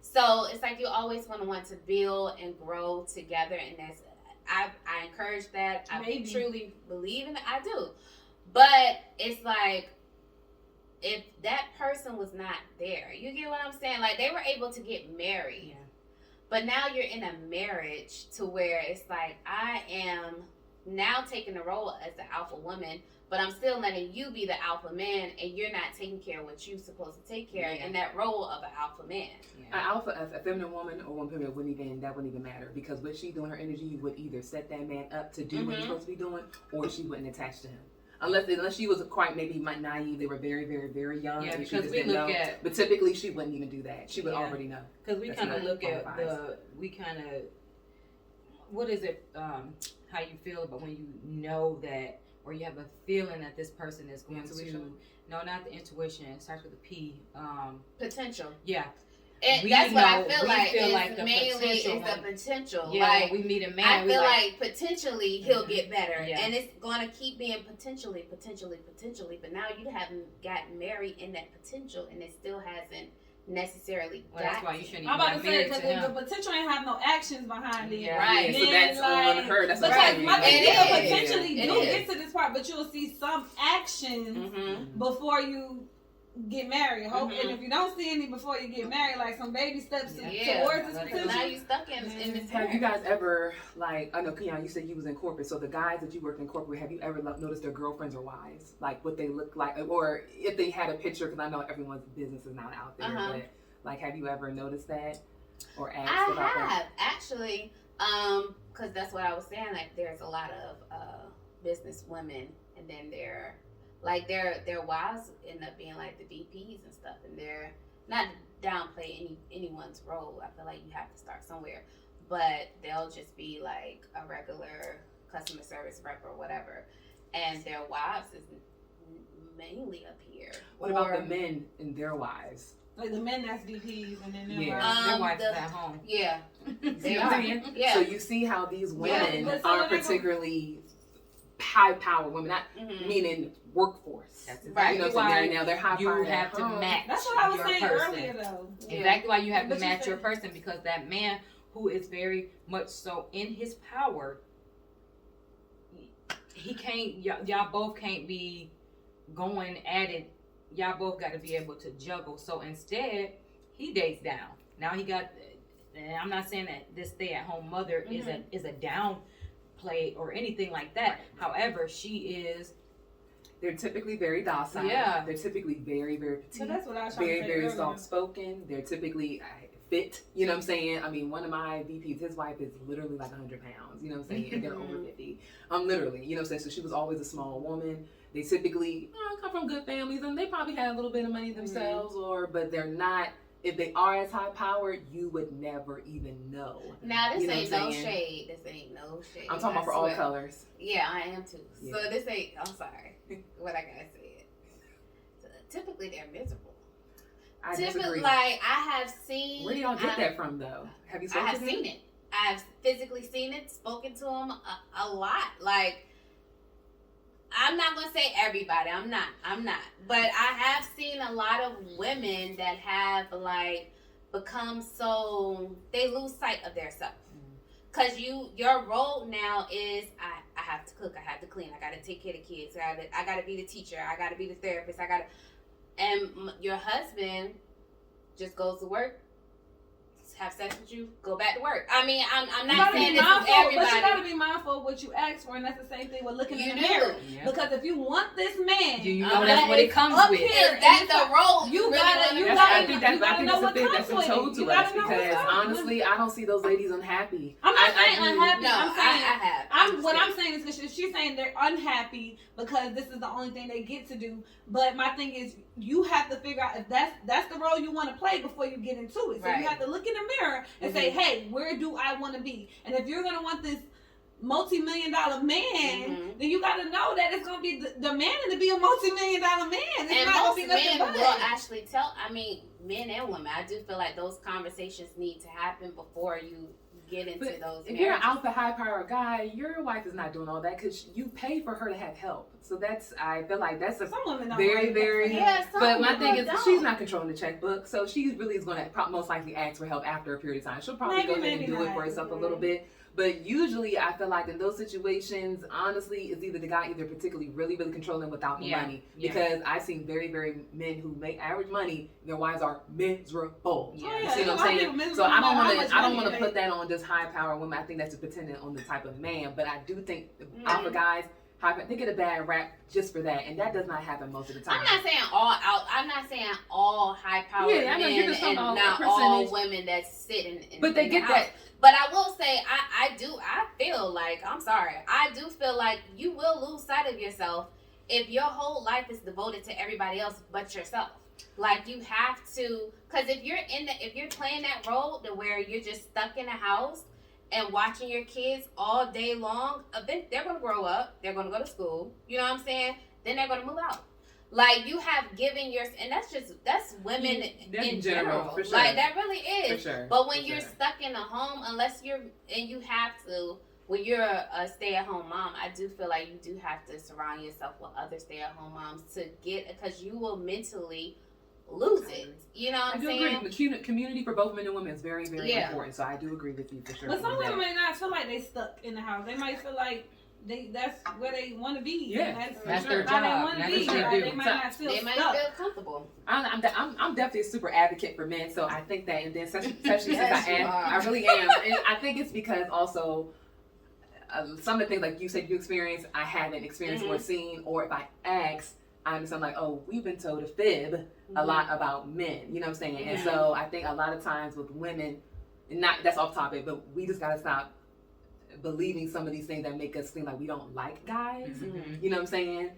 So it's like you always want to build and grow together, and I encourage that. I truly believe in it. I do. But it's like, if that person was not there, you get what I'm saying? Like, they were able to get married, but now you're in a marriage to where it's like, I am now taking the role as the alpha woman, but I'm still letting you be the alpha man, and you're not taking care of what you're supposed to take care of in that role of an alpha man. A feminine woman or woman that wouldn't even matter, because what she's doing, her energy would either set that man up to do what he's supposed to be doing, or she wouldn't attach to him. Unless she was quite maybe naive, they were very, very, very young. Yeah, and she because just we didn't look know. at. But typically, she wouldn't even do that. She would already know. Because we kind of look at what is it? How you feel, but when you know that, or you have a feeling that this person is going to. No, not the intuition. It starts with a P. Potential. Yeah. And that's what I feel like. Mainly it's the potential. Yeah, like, we meet a man. I feel like potentially he'll get better, Yeah. and it's going to keep being potentially. But now you haven't gotten married in that potential, and it still hasn't necessarily. Well, that's why you shouldn't. I'm about to say, because the potential ain't have no actions behind it. Right. Yeah, so that's on her. That's because right. my thing It is, is. potentially It do is. get to this part, but you'll see some actions before you get married. Hope, and if you don't see any before you get married, like some baby steps towards this potential. Now you stuck in this. Have you guys ever, like, I know, Keon, you said you was in corporate, so the guys that you worked in corporate, have you ever noticed their girlfriends or wives? Like, what they look like, or if they had a picture, because I know everyone's business is not out there, but, like, have you ever noticed that? Or asked about that? I have, actually, because that's what I was saying, like, there's a lot of business women, and then their wives end up being like the VPs and stuff, and they're not to downplay anyone's role. I feel like you have to start somewhere, but they'll just be like a regular customer service rep or whatever, and their wives is mainly up here. What about the men and their wives? Like the men that's VPs, and then their wives is at home. Yeah, See what I'm saying? Yeah. So you see how these women are particularly high power women, not meaning workforce. That's right. You know what I'm saying? Now they're high power. You have to match. That's what I was saying person. earlier, though. Exactly why you have to match your person, because that man who is very much so in his power, he can't. Y'all both can't be going at it. Y'all both got to be able to juggle. So instead, he dates down. Now he got. And I'm not saying that this stay-at-home mother is a downplay or anything like that. However, she is. They're typically very docile. Yeah. They're typically very, very petite. So that's what I was trying very, to say very earlier. soft-spoken. They're typically fit. You know what I'm saying? I mean, one of my VPs, his wife is literally like 100 pounds. You know what I'm saying? And they're over 50. Literally. You know what I'm saying? So she was always a small woman. They typically come from good families, and they probably had a little bit of money themselves, but they're not if they are as high powered, you would never even know. Now this You know ain't what I'm no saying? shade. This ain't no shade. I'm talking about for I all swear. colors. Yeah, I am too. Yeah. So this ain't. I'm sorry. What I gotta say. Typically, they're miserable. I Typically, disagree. like I have seen. Where do y'all get that from, though? Have you I spoken have to them? seen it. I've physically seen it, spoken to them a lot. Like, I'm not gonna say everybody. I'm not. But I have seen a lot of women that have like become so they lose sight of their self. Cause your role now is I have to cook, I have to clean, I gotta take care of the kids, I gotta be the teacher, I gotta be the therapist, and your husband just goes to work, have sex with you, go back to work. I mean, I'm You not gotta saying be this is mindful, but you everybody. gotta be mindful of what you ask for, and that's the same thing with looking You in the do. mirror. Yeah. Because if you want this man, You know that that's what it comes up with. here, Is that the role you really gotta- wanna you play? gotta- I think that's you gotta know the what thing comes that's been with told it. to You us gotta know what because comes with honestly, I don't see those ladies unhappy. I'm not saying I do. unhappy. No, I'm saying I have. what I'm saying is because she's saying they're unhappy because this is the only thing they get to do. But my thing is, you have to figure out if that's the role you want to play before you get into it. So Right. you have to look in the mirror and say, hey, where do I want to be? And if you're gonna want this multi-million-dollar man, Mhm. then you got to know that it's gonna be demanding to be a multi-million-dollar man. It's And not gonna most be nothing men but. will actually tell. I mean, men and women. I do feel like those conversations need to happen before you get into But those if you're an marriages. alpha high power guy, your wife is not doing all that because you pay for her to have help. So I feel like that's a Some women don't very, like very- that. Yeah, some But my people thing is, don't. she's not controlling the checkbook, so she really is going to most likely ask for help after a period of time. She'll probably Maybe, go ahead and maybe do it not. for herself a little bit. But usually, I feel like in those situations, honestly, it's either the guy either particularly really, really controlling without the Yeah, money. yeah. Because I've seen very, very men who make average money, their wives are miserable. Yeah. Oh, You yeah. see what I'm A lot of saying? people miserable So I no don't matter want how to. much I don't money want to they put that on just high power women. I think that's dependent on the type of man. But I do think the Mhm. alpha guys, they get a bad rap just for that, and that does not happen most of the time. I'm not saying all out. I'm not saying all high powered Yeah, I know, you're men just and talking about not a all percentage. women that sit in But they in get the house. that. But I will say, I feel like, I'm sorry, I do feel like you will lose sight of yourself if your whole life is devoted to everybody else but yourself. Like, you have to, because if you're playing that role to where you're just stuck in a house and watching your kids all day long, then they're going to grow up, they're going to go to school, you know what I'm saying? Then they're going to move out. Like, you have given and that's women That's in general, general. for sure. Like, that really For is. sure. But when for you're sure. stuck in a home, when you're a stay-at-home mom, I do feel like you do have to surround yourself with other stay-at-home moms because you will mentally lose it. You know what I I'm do saying? agree. The community for both men and women is very, very Yeah. important. So I do agree with you for sure. But some on women that. may not feel like they stuck in the house. They might feel like that's where they want to be. Yeah, And That's sure. their how they job. want to That's be. what they Right? do. They might So- not feel They might stuck. feel comfortable. I'm definitely a super advocate for men, so I think that, and then especially since Yes, I you am, are. I really am, and I think it's because also some of the things like you said you experienced, I haven't experienced or seen, or if I ask, I understand like, oh, we've been told to fib a lot about men, you know what I'm saying? And so I think a lot of times with women, that's off topic, but we just gotta stop believing some of these things that make us seem like we don't like guys. Mhm. You know what I'm saying?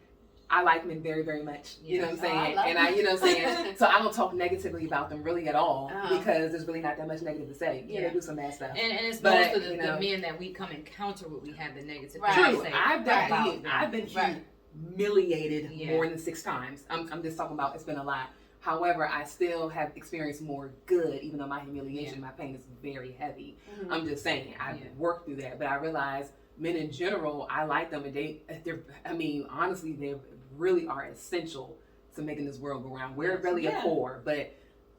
I like men very, very much. You know what I'm Yes. Oh, I saying? love And I, you know what I'm saying? them. So I don't talk negatively about them really at all Uh-huh. because there's really not that much negative to say. Yeah, Yeah. they do some bad stuff. And it's But, most of the you know. men that we come encounter with, we have the negative Right. things to True. say I've definitely, about them. I've been Right. humiliated Yeah. more than 6 times. I'm just talking about it's been a lot. However, I still have experienced more good, even though my humiliation, my pain is very heavy. Mhm. I'm just saying, I've Yeah. worked through that, but I realize men in general, I like them, and honestly, they really are essential to making this world go round. We're really Yeah. a core, but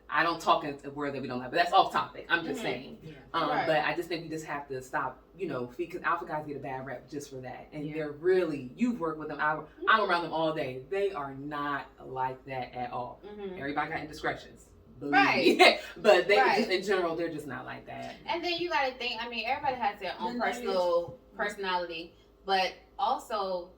I don't talk in a word that we don't like. But that's off topic. I'm just Mhm. saying. Yeah. Right. But I just think we just have to stop, because alpha guys get a bad rep just for that, and Yeah. they're really. You've worked with them. I'm around them all day. They are not like that at all. Mhm. Everybody got indiscretions. Believe Right. me. But they Right. just in general, they're just not like that. And then you got to think, everybody has their own The personal personality, but also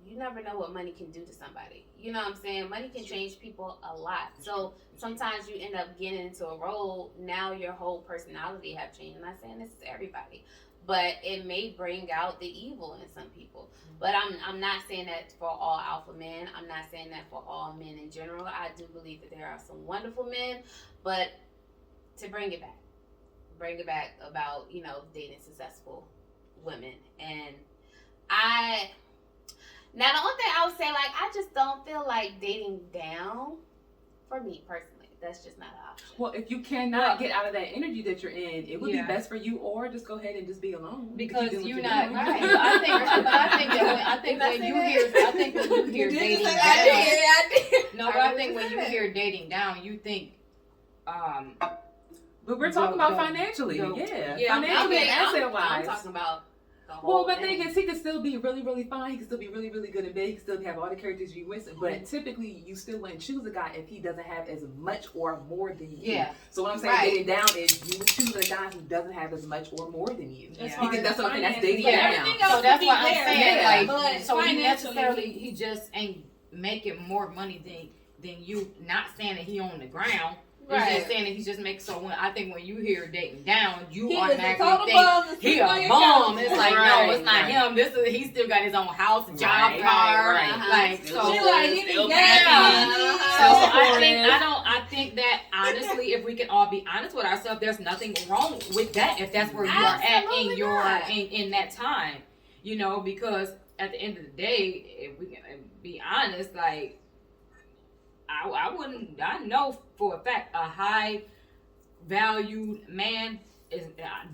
you never know what money can do to somebody. You know what I'm saying? Money can change people a lot. So sometimes you end up getting into a role, now your whole personality have changed. I'm not saying this is everybody, but it may bring out the evil in some people. But I'm not saying that for all alpha men. I'm not saying that for all men in general. I do believe that there are some wonderful men, but to bring it back about, you know, dating successful women. And now the only thing I would say, like, I just don't feel like dating down, for me personally. That's just not an option. Well, if you cannot get out of that energy that you're in, it would Yeah. be best for you, or just go ahead and just be alone. Because Keep doing you're what not. doing. Right. I think when you hear dating down. I did. No, but I think when you hear dating down, you think, But we're talking about financially, yeah. Yeah, Financially and asset I'm wise. talking about the whole Well, but thing. thing is, he can still be really, really fine. He can still be really, really good in bed. He can still have all the characters you wish. But typically, you still wouldn't choose a guy if he doesn't have as much or more than you. Yeah. So what I'm saying, Right. dating down is you would choose a guy who doesn't have as much or more than you. As Yeah. far Because as that's what I'm saying. That's finances, dating but down. everything So else that's could be what I'm there, saying. Yeah. but Like, so he financially, necessarily, he just ain't making more money than you. Not saying that he on the ground. He's Right. just saying that he just makes so. I think when you hear dating down, you he was a automatically total think bum. to he sleep on a your bum. couch. It's like, no, Right, it's not right. him. He still got his own house, job, Right, car, right, right. like Still so. She good, like, he still be happy. gassing. So Supportive. I think that honestly, if we can all be honest with ourselves, there's nothing wrong with that if that's where you are at Absolutely in your not. in that time, you know, because at the end of the day, if we can be honest, like I wouldn't. I know for a fact a high valued man is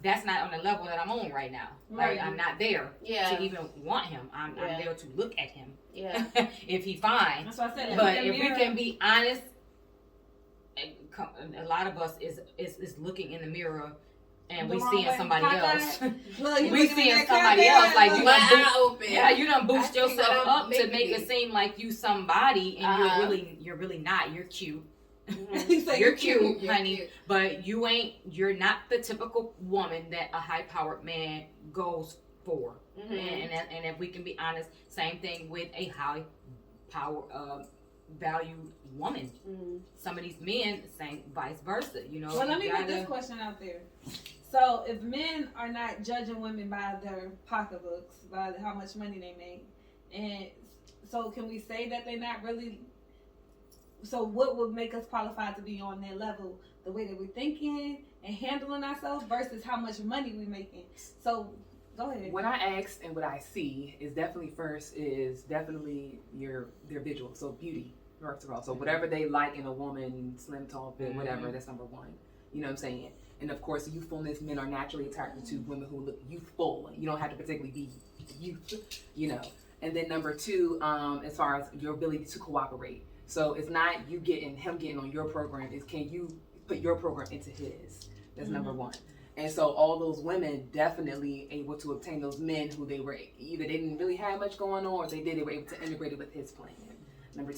that's not on the level that I'm on right now. Right. Like I'm not there Yeah. to even want him. I'm Yeah. there to look at him Yeah. if he fine. That's why I said, But look in if the we mirror. can be honest, a lot of us is looking in the mirror and The we wrong seeing way. somebody else. Look, you We looking seeing at that somebody camera, else, like, you One done boost- eye open. Yeah, you done boost I see what yourself I'm up to make making it seem like you somebody, and Uh-huh. you're really not. You're cute. Mhm. He said, You're cute, You're honey, cute. but you're not the typical woman that a high-powered man goes for. Mhm. And if we can be honest, same thing with a high power valued woman. Mhm. Some of these men, same vice versa. You know. Well, let me you put gotta- this question out there. So, if men are not judging women by their pocketbooks, by how much money they make, and so can we say that they're not really? So, what would make us qualified to be on their level? The way that we're thinking and handling ourselves versus how much money we're making. So, go ahead. What I asked and what I see is definitely their visual. So beauty, first of all. So whatever they like in a woman, slim, tall, fit, whatever, that's number one. You know what I'm saying? And of course, youthfulness, men are naturally attracted to women who look youthful. You don't have to particularly be youth, you know. And then number two, as far as your ability to cooperate. So it's not him getting on your program, it's can you put your program into his. That's number one. And so all those women definitely able to obtain those men who they were either they didn't really have much going on, or they were able to integrate it with his plan. Number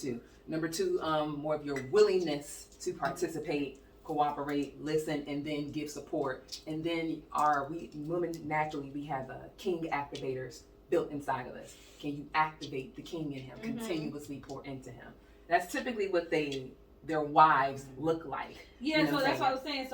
two, more of your willingness to participate, cooperate, listen, and then give support. And then we women naturally we have king activators built inside of us. Can you activate the king in him? Continuously pour into him. That's typically what their wives look like. Yeah, You know so what that's I'm what I was saying.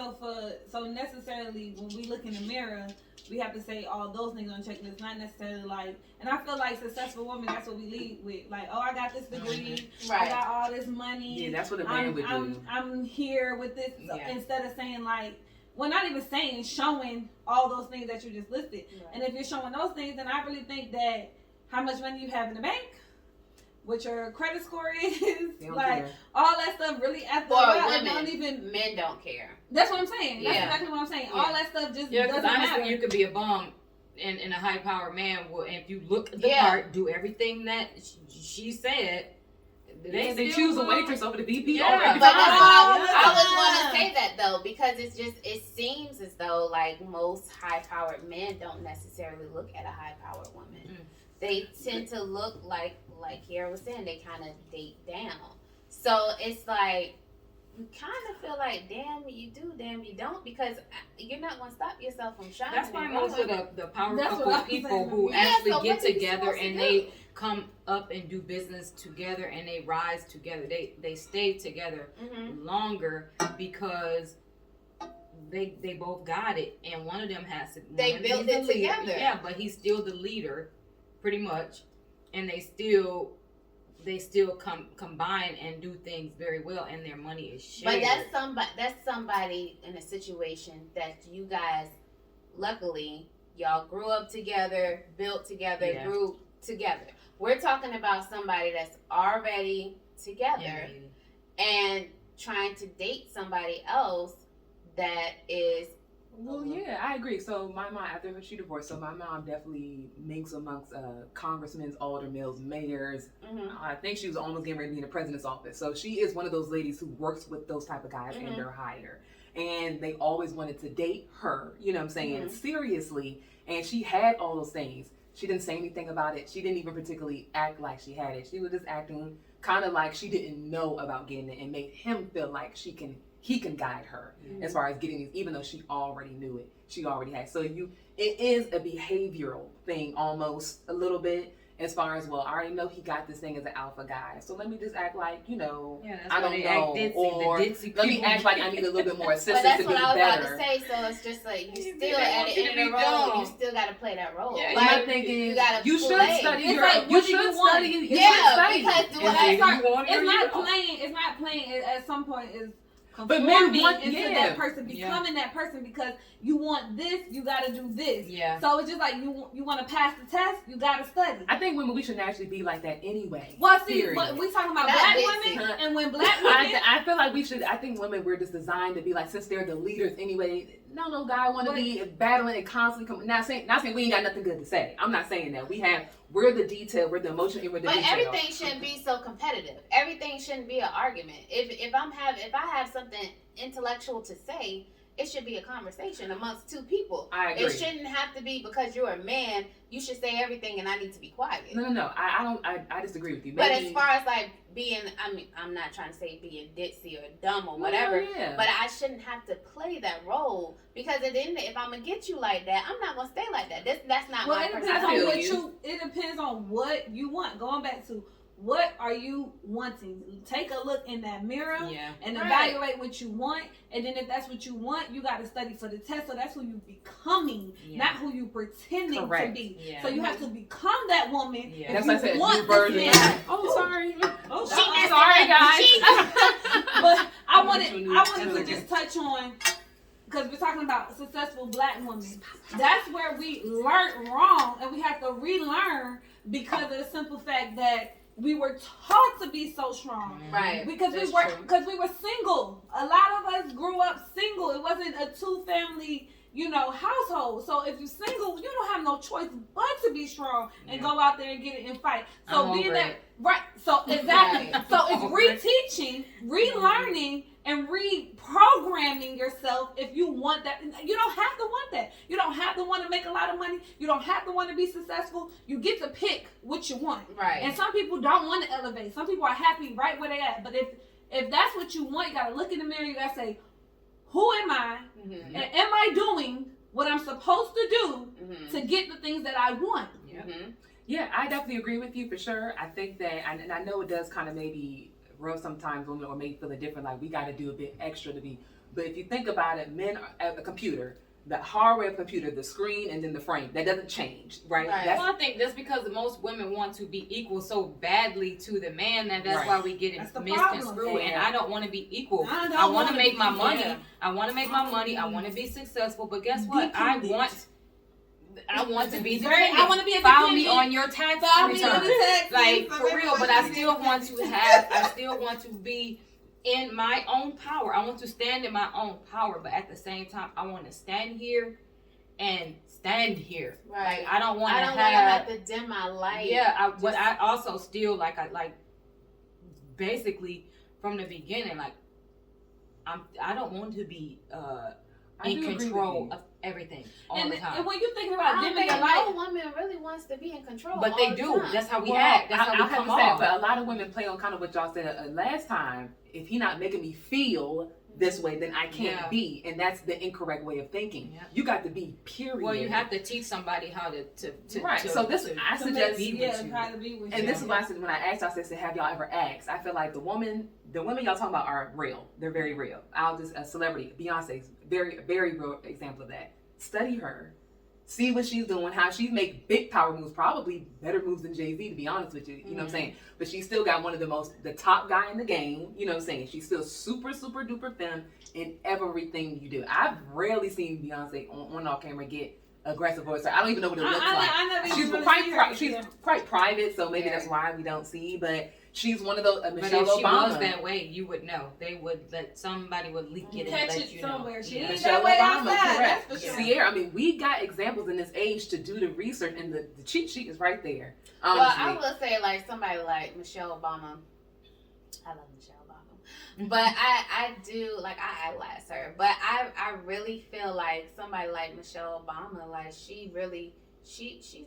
So necessarily when we look in the mirror, we have to say all those things on checklist, not necessarily like. And I feel like successful women, that's what we lead with. Like, oh, I got this degree, I Right. got all this money. Yeah, that's what a man would do. I'm here with this. So Yeah. instead of saying like, well, not even saying, showing all those things that you just listed. Right. And if you're showing those things, then I really think that how much money you have in the bank, what your credit score is, They don't like care. all that stuff really after For a while, it women, don't even. men don't care. That's what I'm saying. That's Yeah. exactly what I'm saying. Yeah. All that stuff just Yeah, because doesn't honestly, matter. you could be a bum and a high powered man. If you look the Yeah. part, do everything that she said. They still choose a gonna- waitress over the VP Yeah, over every But time. that's Oh, I was yeah. want to say that though, because it seems as though like most high-powered men don't necessarily look at a high-powered woman. Mm. They tend to look like Kiara was saying, they kind of date down. So it's like you kind of feel like, damn you do, damn you don't, because you're not going to stop yourself from shining. That's why and most of growing. the power That's what couple I'm people saying. who Yeah, actually so get what are you together supposed to and do? they come up and do business together and they rise together. They stay together Mhm. longer because they both got it, and one of them has to. They one- built he's the it leader. together. Yeah, but he's still the leader, pretty much, and they still they still combine and do things very well, and their money is shared. But that's somebody in a situation that you guys, luckily, y'all grew up together, built together, grew together. We're talking about somebody that's already together and trying to date somebody else that is. Well, yeah, I agree. So my mom, after she divorced, so my mom definitely minks amongst congressmen, aldermen, mayors. I think she was almost getting ready to be in the president's office. So she is one of those ladies who works with those type of guys and they're higher. And they always wanted to date her, you know what I'm saying, seriously. And she had all those things. She didn't say anything about it. She didn't even particularly act like she had it. She was just acting kind of like she didn't know about getting it and made him feel like he can guide her as far as getting these, even though she already knew it. She already had. So it is a behavioral thing almost a little bit as far as, well, I already know he got this thing as an alpha guy. So let me just act like, I don't know. Or let me act like I need a little bit more assistance But that's to be what I was better. about to say. So it's just like you still at the end of the road, you still got to play that role. Yeah, like, my thing is, gotta you should play. study It's your, like, you what do should you want? study. You Yeah, should study. because And what then I you want it or It's you not don't. playing. It's not playing. It, at some point, is But conforming men want- into yeah. that person, becoming that person because you want this, you got to do this. Yeah. So it's just like you want to pass the test, you got to study. I think women, we should naturally be like that anyway. Well, see, period. but we talking about Not black Dixie. women, and when black women, I feel like we should. I think women, we're just designed to be like, since they're the leaders anyway. No guy want to be battling and constantly not saying we ain't got nothing good to say. I'm not saying that. We're the detail, we're the emotion, and we're the But detail. everything shouldn't be so competitive. Everything shouldn't be an argument. If I have something intellectual to say, it should be a conversation amongst two people. I agree. It shouldn't have to be because you're a man, you should say everything and I need to be quiet. No. I disagree with you. But Maybe, as far as like being, I'm not trying to say being ditzy or dumb or whatever, yeah. but I shouldn't have to play that role because at the end, if I'm gonna get you like that, I'm not gonna stay like that. That's not well, my it depends personality. on what it depends on what you want. Going back to what are you wanting? Take a look in that mirror and evaluate what you want. And then if that's what you want, you got to study for the test. So that's who you becoming, not who you pretending to be. Yeah. So you have to become that woman. Yeah. If That's you what I said. want New version. this man. Oh, sorry. Oh, Sorry, guys. But I wanted to just touch on, because we're talking about successful black women. That's where we learned wrong, and we have to relearn because of the simple fact that we were taught to be so strong. Right. Because we were single. A lot of us grew up single. It wasn't a two-family, household. So if you're single, you don't have no choice but to be strong and go out there and get it and fight. So being that so exactly. Right. So it's reteaching, relearning, and reprogramming yourself if you want that. You don't have to want that. You don't have to want to make a lot of money. You don't have to want to be successful. You get to pick what you want. Right. And some people don't want to elevate. Some people are happy right where they at. But if that's what you want, you got to look in the mirror. You got to say, who am I? Mm-hmm. And am I doing what I'm supposed to do Mm-hmm. to get the things that I want? Mm-hmm. Yeah, I definitely agree with you for sure. I think that, and I know it does kind of maybe rub sometimes women or maybe feel it different, like we got to do a bit extra to be. But if you think about it, men are at a computer, the hardware of computer, the screen, and then the frame, that doesn't change, right? Right. That's, Well, I think that's because most women want to be equal so badly to the man that's why we get That's the misconstrued. problem. And I don't want to be equal. I don't I want wanna to make my be, money. yeah. I want to make my money. I want to be successful. But guess what? I want to be dependent. I want to be a File me dependent. on your tax File me on return. the taxes. Like So for real. everyone But I should still be want to have. I still want to be in my own power. I want to stand in my own power. But at the same time, I want to stand here and stand here. Right. Like, I don't want to have to dim my light. Yeah, but I also still like basically from the beginning, like I don't want to be in control of everything all the time. And when you think I about don't dimming think your light, no woman really wants to be in control. But all they the do. time. That's how we well, act. That's how I we have come to say, off. but a lot of women play on kind of what y'all said last time. If he not making me feel this way, then I can't be, and that's the incorrect way of thinking. Yeah. You got to be, period. Well, you have to teach somebody how to right. So this, I suggest, how to be with and you. this is why I said when I asked, I said, have y'all ever asked? I feel like the women y'all talking about are real. They're very real. A celebrity, Beyonce's very, very real example of that. Study her, see what she's doing, how she make big power moves, probably better moves than Jay-Z, to be honest with you. You know what I'm saying? But she's still got one of the top guy in the game. You know what I'm saying? She's still super, super duper femme in everything you do. I've rarely seen Beyonce on off camera get aggressive voice. I don't even know what it looks like. I never She's even quite see her. she's quite private, so maybe that's why we don't see. But she's one of those But Michelle if she Obama. was that way, you would know. They would somebody would leak it and Catch let it you somewhere. know. She Yeah. ain't Michelle that way Obama, outside, correct. that's for sure. Sierra, I mean, we got examples in this age to do the research, and the cheat sheet is right there. Well, Honestly. I will say, like, somebody like Michelle Obama. I love Michelle Obama. But I do, like, I idolize her. But I really feel like somebody like Michelle Obama, like, she's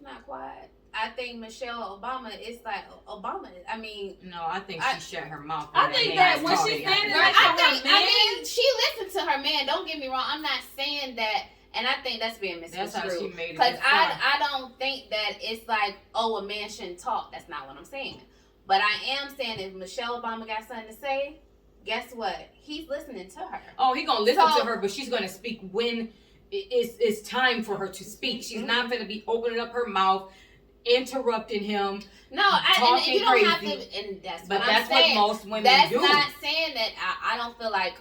not quiet. I think Michelle Obama is like, Obama, I mean. No, I think she shut her mouth. I think that when she's standing next to her man. I mean, she listened to her man. Don't get me wrong. I'm not saying that. And I think that's being That's how she misconstrued. made it. Because I don't think that it's like, oh, a man shouldn't talk. That's not what I'm saying. But I am saying if Michelle Obama got something to say, guess what? He's listening to her. Oh, he gonna listen So- to her, but she's gonna speak when it's time for her to speak. She's not gonna be opening up her mouth, interrupting him. No, and Talking you don't have crazy. to. And that's But what that's I'm saying. what most women That's do. not saying that I don't feel like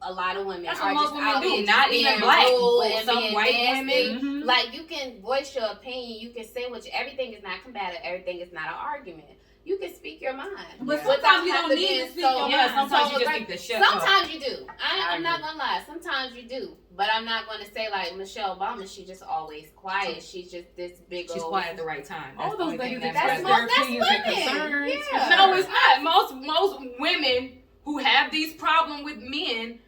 a lot of women That's are what just most out women do. here Not being even black, rude but and some being white nasty. women. Mhm. Like, you can voice your opinion. You can say everything is not combative. Everything is not an argument. You can speak your mind. But Without sometimes you having don't to need be to speak so- your Yeah, mind. sometimes So you just like, need to shut up. Sometimes you do. I'm not agree. gonna lie. Sometimes you do. But I'm not gonna say like Michelle Obama. She just always quiet. She's just this big She's old. quiet at the right time. All That's the those only thing ladies that express matters. their that's opinions and women. concerns. Yeah. No, it's not. Most women who have these problems with men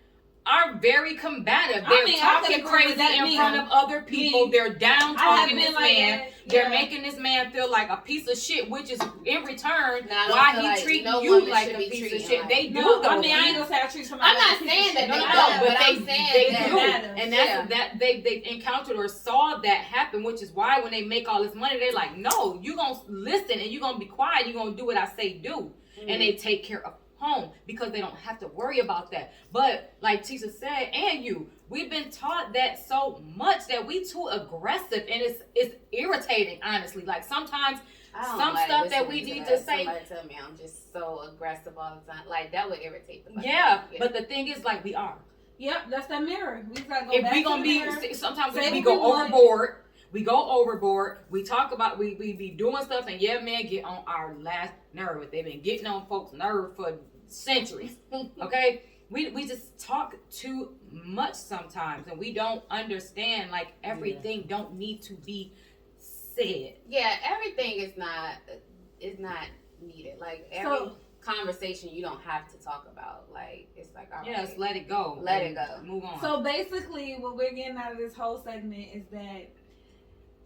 are very combative. I They're mean, I could talking agree crazy with that, in me. front of other people. Me. They're down I have talking been this like man. that. They're Yeah. making this man feel like a piece of shit, which is in return No, I don't why feel he like treating no you woman like should a be piece of treated shit. like They do No, though. I mean, I ain't gonna say I treat somebody I'm like not a piece of saying that shit. they No, don't, no, but I'm saying they that- do. matters. And that's Yeah. that they encountered or saw that happen, which is why when they make all this money, they're like, no, you gonna listen and you gonna be quiet, you gonna do what I say do. And they take care of home because they don't have to worry about that. But like Tisha said, and we've been taught that so much that we too aggressive, and it's irritating, honestly. Like sometimes I don't some like stuff that listening we need that. to say. Somebody tell me I'm just so aggressive all the time. Like, that would irritate the fuck Yeah, out of me. but the thing is, like, we are. Yep, that's that mirror. We gotta go If back we to gonna the be, mirror. sometimes Say we what go we want. overboard. We go overboard. We talk about we be doing stuff, and yeah, man, get on our last nerve. They've been getting on folks' nerve for centuries. Okay, we just talk too much sometimes, and we don't understand. Like everything don't need to be said. Yeah, everything is not needed. Like, every conversation you don't have to talk about. Like, it's like, all right. Yes, let it go. Let it go. Move on. So basically, what we're getting out of this whole segment is that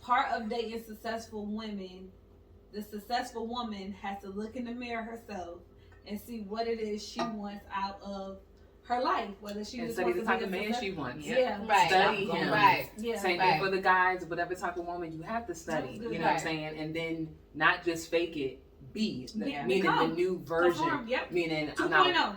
part of dating successful women, the successful woman has to look in the mirror herself and see what it is she wants out of her life, whether she And just study wants the to type be of a man success- she wants. Yeah, Right. Study Stop him. going. Right. yeah. Same Right. thing for the guys, whatever type of woman you have to study. That's good. You know what I'm Right. saying? And then not just fake it, be. Yeah. Meaning the Become. new version. Perform, yep. Meaning 2.0. now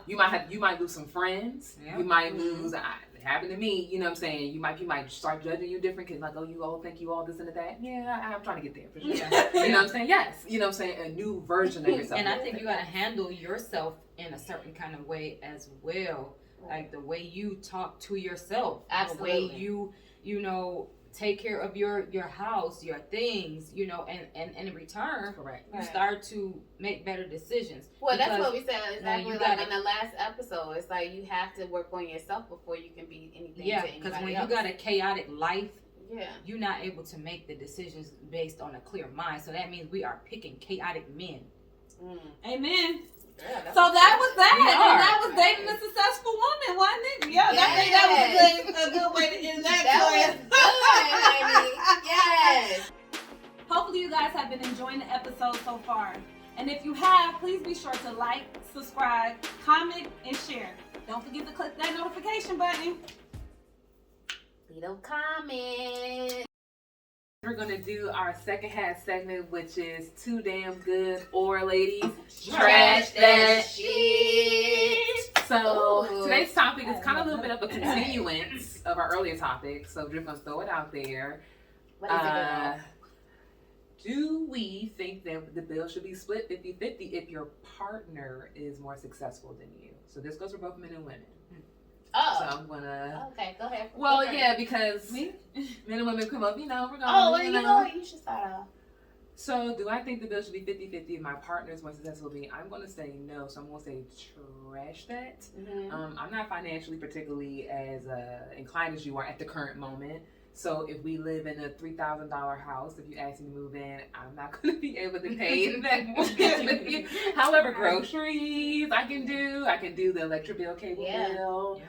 you might lose some friends. Yeah. You might Mhm. lose. It happened to me. You know what I'm saying? You might start judging you different because like, oh, you all think you all this and that. Yeah, I'm trying to get there for sure. Yeah. You know what I'm saying? Yes. You know what I'm saying? A new version of yourself. And I think you gotta handle yourself in a certain kind of way as well. Like the way you talk to yourself. Absolutely. The way you know, take care of your house, your things, you know, and in return correct. you Right. start to make better decisions. Well, that's Because what we said exactly you like gotta- on the last episode. It's like you have to work on yourself before you can be anything Yeah, to because anybody when else. you got a chaotic life, Yeah. you're not able to make the decisions based on a clear mind. So that means we are picking chaotic men. Mm. Amen. Yeah, that's So that was that, We and are. that was dating a successful woman, wasn't it? Yeah, I think that was a good way to end that. That was good, honey. Yes. Hopefully you guys have been enjoying the episode so far. And if you have, please be sure to like, subscribe, comment, and share. Don't forget to click that notification button. Leave a comment. We're gonna do our second half segment, which is Too Damn Good or Ladies Trash That shit. So Ooh. today's topic is kind of a little bit of a continuance of our earlier topic. So we're just gonna throw it out there. What is it? Do we think that the bill should be split 50-50 if your partner is more successful than you? So this goes for both men and women. Oh. So I'm gonna. Okay, go ahead. Well, Okay. yeah, because Me? men and women come up, we're going. Oh, well, you know what? You should start off. So, do I think the bill should be 50-50 if my partner is more successful than me? I'm going to say no. So, I'm going to say trash that. Mm-hmm. I'm not financially particularly as inclined as you are at the current moment. So, if we live in a $3,000 house, if you ask me to move in, I'm not going to be able to pay that mortgage with you. However, groceries I can do the electric bill, cable bill.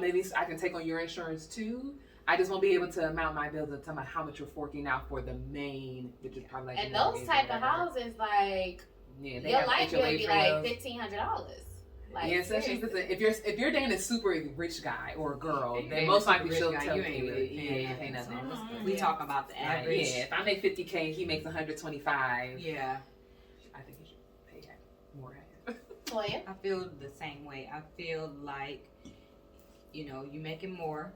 Maybe I can take on your insurance too. I just won't be able to amount my bills and tell me how much you're forking out for the main, which is probably like And those type of houses, like, your light bill would be like $1,500. Like, yeah, especially if you're dating a super rich guy or a girl, If then you're most a likely rich she'll guy, tell you ain't you. really Yeah, paying ain't nothing. nothing. We talk about the Like, average. yeah, if I make $50K, he makes $125. Yeah. I think he should pay that more. Toya? I feel the same way. I feel like, you know, you making more.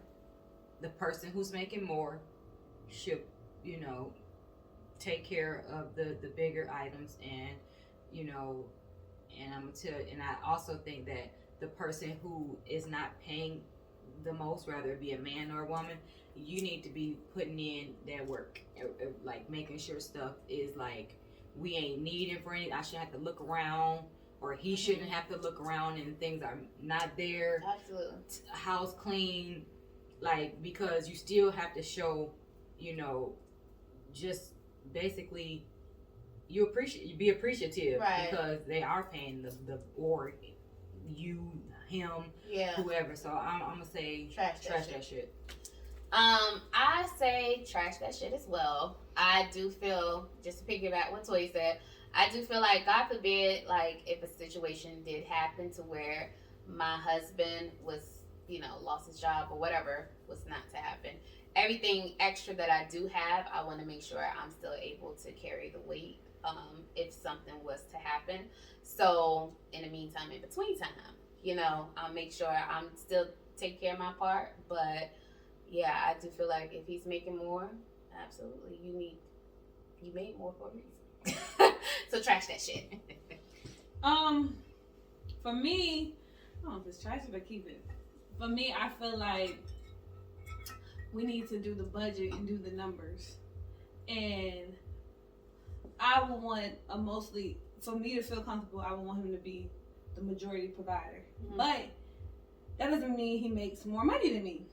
The person who's making more should, you know, take care of the bigger items, and, you know, and I'm gonna tell, and I also think that the person who is not paying the most, whether it be a man or a woman, you need to be putting in that work, like making sure stuff is like, we ain't needing for any. I shouldn't have to look around, or he shouldn't have to look around and things are not there. Absolutely. House clean, like, because you still have to show, you know, just basically you be appreciative, Right. because they are paying the or you, him, Yeah. whoever. So I'm gonna say Trash that that shit. I say trash that shit as well. I do feel, just to piggyback what Toya said, I do feel like, God forbid, like, if a situation did happen to where my husband was, you know, lost his job or whatever was not to happen, everything extra that I do have, I want to make sure I'm still able to carry the weight if something was to happen. So in the meantime, in between time, you know, I'll make sure I'm still take care of my part. But yeah, I do feel like if he's making more, absolutely, you made more for a reason. So trash that shit. For me, I don't know if it's trash, but keep it. For me, I feel like we need to do the budget and do the numbers. And I would want for me to feel comfortable, I would want him to be the majority provider. Mhm. But that doesn't mean he makes more money than me.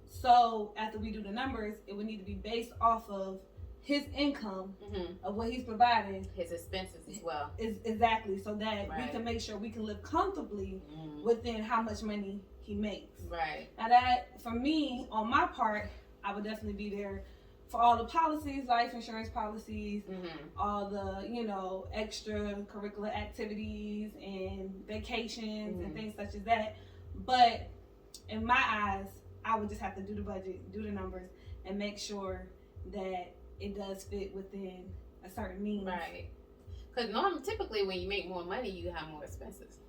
So after we do the numbers, it would need to be based off of his income of what he's providing. His expenses as well. Is exactly, so that we Right. can make sure we can live comfortably within how much money he makes. Right. Now that, for me, on my part, I would definitely be there for all the policies, life insurance policies, all the, you know, extracurricular activities and vacations and things such as that. But in my eyes, I would just have to do the budget, do the numbers, and make sure that it does fit within a certain means. Right. Because typically when you make more money, you have more expenses.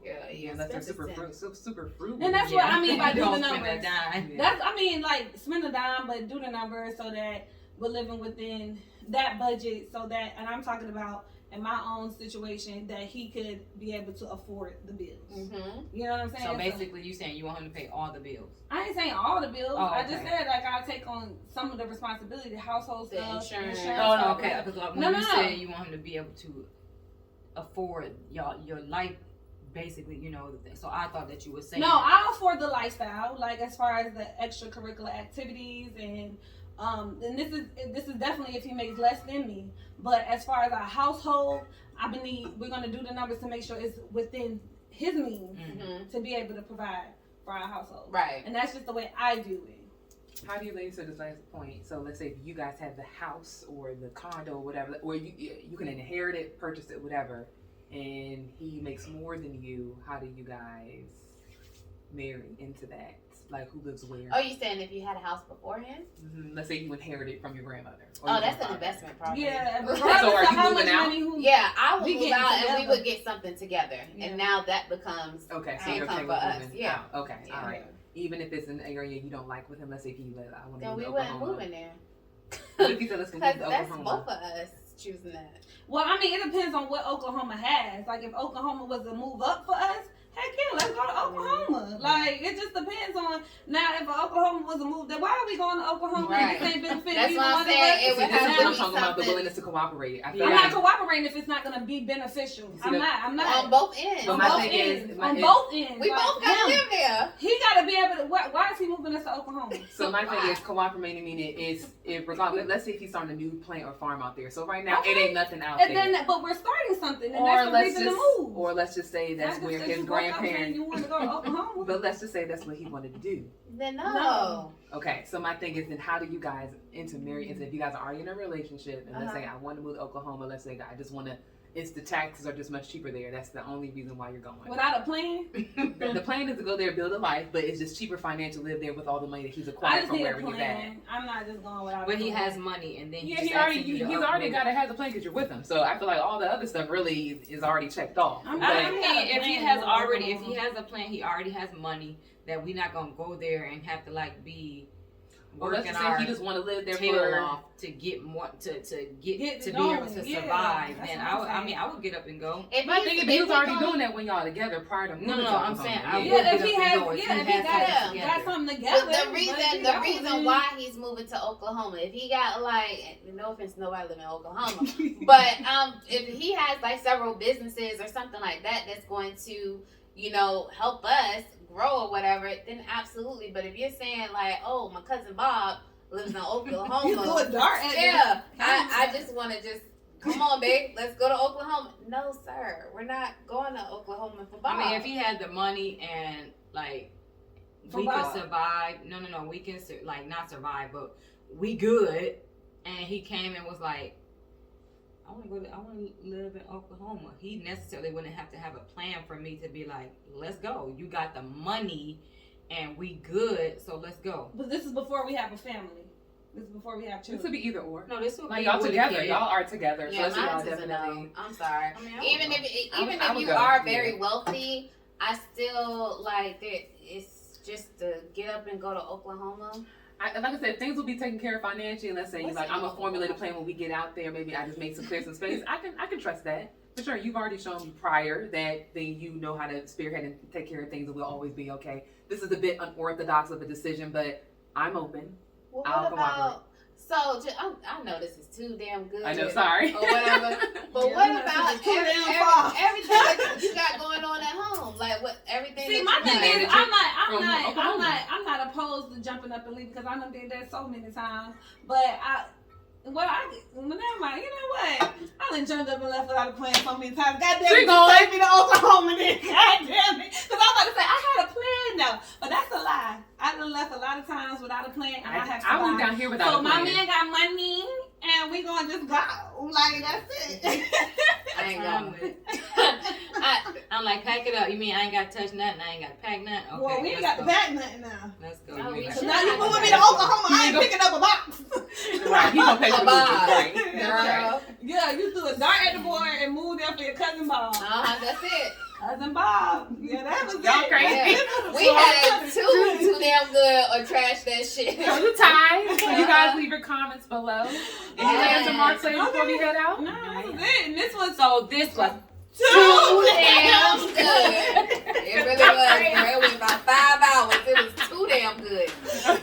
Yeah, Unless they're super frugal. And that's what I mean by do the Don't spend numbers. that dime. Yeah. That's, I mean, like, spend a dime, but do the numbers so that we're living within that budget, so that, and I'm talking about in my own situation, that he could be able to afford the bills. You know what I'm saying? So basically, you saying you want him to pay all the bills? I ain't saying all the bills. Oh, I just okay. said, like, I'll take on some of the responsibility, the household The stuff, insurance. Oh, no, stuff, okay. whatever. Because when No, you no. said you want him to be able to afford your life, basically, you know, the thing. So I thought that you were saying. No, I'll afford the lifestyle, like as far as the extracurricular activities and this is definitely if he makes less than me. But as far as our household, we're gonna do the numbers to make sure it's within his means to be able to provide for our household. Right. And that's just the way I view it. How do you ladies to this last point? So let's say if you guys have the house or the condo or whatever, or you can inherit it, purchase it, whatever, and he makes more than you, how do you guys marry into that? Like, who lives where? Oh, you saying if you had a house beforehand? Let's say you inherit it from your grandmother. Or Oh, your that's an grandfather. investment property. Yeah. So Regardless are of you how moving much out? money Yeah, I would We move getting out and we together. would get something together. Yeah. And now that becomes Okay, so you're income okay for with us. moving Yeah. out. Okay, Yeah. all right. Even if it's an area you don't like with him, let's say if he live, I want to Then move we to wouldn't Oklahoma. move in there. What if he said let's go Because to that's Oklahoma? both of us choosing that. Well, I mean, it depends on what Oklahoma has. Like, if Oklahoma was a move up for us, heck yeah, let's go to Oklahoma. Like, it just depends on, now, if Oklahoma was a move, then why are we going to Oklahoma? Right. This ain't benefiting That's either what I'm one of saying. us. It would See, this have is to what I'm be talking about, the something willingness to cooperate. I feel I'm Yeah. not like cooperating if it's not going to be beneficial. See, I'm not. on both ends. But On my both thing is, ends. my- On it- both ends. We Like, both got to him, live there. he got to be able to, why is he moving us to Oklahoma? So my thing Why? is cooperating, meaning is if regardless, let's say if he's starting a new plant or farm out there. So right now it Okay. ain't nothing out And there. then, but we're starting something, and Or that's the let's reason just, to move. or let's just say that's Not where just 'cause his you woke up saying grandparents. you want to go to Oklahoma. But let's just say that's what he wanted to do. Then No. no. Okay, so my thing is, then how do you guys intermarry? Into if you guys are already in a relationship, and let's say I want to move to Oklahoma. Let's say I just want to. It's the taxes are just much cheaper there. That's the only reason why you're going. Without a plan, The plan is to go there, build a life, but it's just cheaper financially to live there with all the money that he's I acquired just from need a wherever he's at. plan. I'm not just going without. But a he plan. has money, and then Yeah, he's he already asking you to he's already upgrade. got to have a plan because you're with him. So I feel like all the other stuff really is already checked off. I'm But- I not- mean, got a if he plan has to go already, if to he has a plan, he already has money. That we're not gonna go there and have to like be Or let's working just say our he just want to live there tail for. off to get more to get Get to be going, able to yeah, survive. that's Then what I I'm would, I saying. mean, I would get up and go. If My thing is, if he was we already go- doing that when y'all together prior to moving No, to I'm Oklahoma. saying I Yeah. would Yeah, get if up he and has, go. If yeah, he if he has that got together. something together. But the but reason, if he the don't, reason then- why he's moving to Oklahoma, if he got like, no offense, nobody live in Oklahoma, but if he has like several businesses or something like that that's going to, help us grow or whatever, then absolutely. But if you're saying like, oh, my cousin Bob lives in Oklahoma, He's going dark at yeah, I just want to just. Come on, babe. Let's go to Oklahoma. No, sir. We're not going to Oklahoma for Bob. I mean, if he had the money and like For we Bob. could survive. No, we can like not survive, but we good. And he came and was like, I want to live in Oklahoma. He necessarily wouldn't have to have a plan for me to be like, let's go. You got the money, and we good, so let's go. But this is before we have a family. This is before we have This children. would be either or. No, this would Like be y'all with a together, kid. y'all are together. yeah, so that's mine is a no. I'm sorry. I mean, I Even would if go. even I if would you go, are yeah. very wealthy, I still like that. It's just to get up and go to Oklahoma. Like I said, things will be taken care of financially. Let's say What's like I'm the- gonna formulate a plan when we get out there. Maybe I just make some clear some space. I can trust that for sure. You've already shown me prior that then you know how to spearhead and take care of things, and we'll always be okay. This is a bit unorthodox of a decision, but I'm open. Well, I'll what cooperate. about? So I know this is too damn good. I know, sorry. Or whatever. But Yeah, what you know, about this is too damn far. everything that you got going on at home? Like what everything? See, that my you thing got. is, From Oklahoma. I'm not opposed to jumping up and leaving because I done did that so many times. But never mind. You know what? I done jumped up and left without a plan so many times. God damn She it, going. you take me to Oklahoma then. God damn it. Because I'm about to say, I had a plan though. But that's a lie. I done left a lot of times without a plan and I have I went survived. down here without So a my plan. man got money and we gonna just go. Like, that's it. I ain't I'm going. with- I'm like, pack it up. You mean I ain't got to touch nothing? I ain't got to pack nothing? Okay, Well, we ain't let's got to go. back nothing now. Let's go. No, You we ain't So should. got now to you pack moving me nothing. to Oklahoma, I ain't You picking up a box. Right, he gonna pay for the Bye. right? Girl. Yeah, you threw a dart at the board and moved there for your cousin Bob. That's it. Cousin Bob. Yeah, that was Y'all it. crazy. Yeah. We had too damn good or trash that shit. So the time. You guys leave your comments below. Any last remarks later before we head out? No, that was it. And this was So this was Too damn good. It really was. Girl. It was about 5 hours. It was too damn good. Like,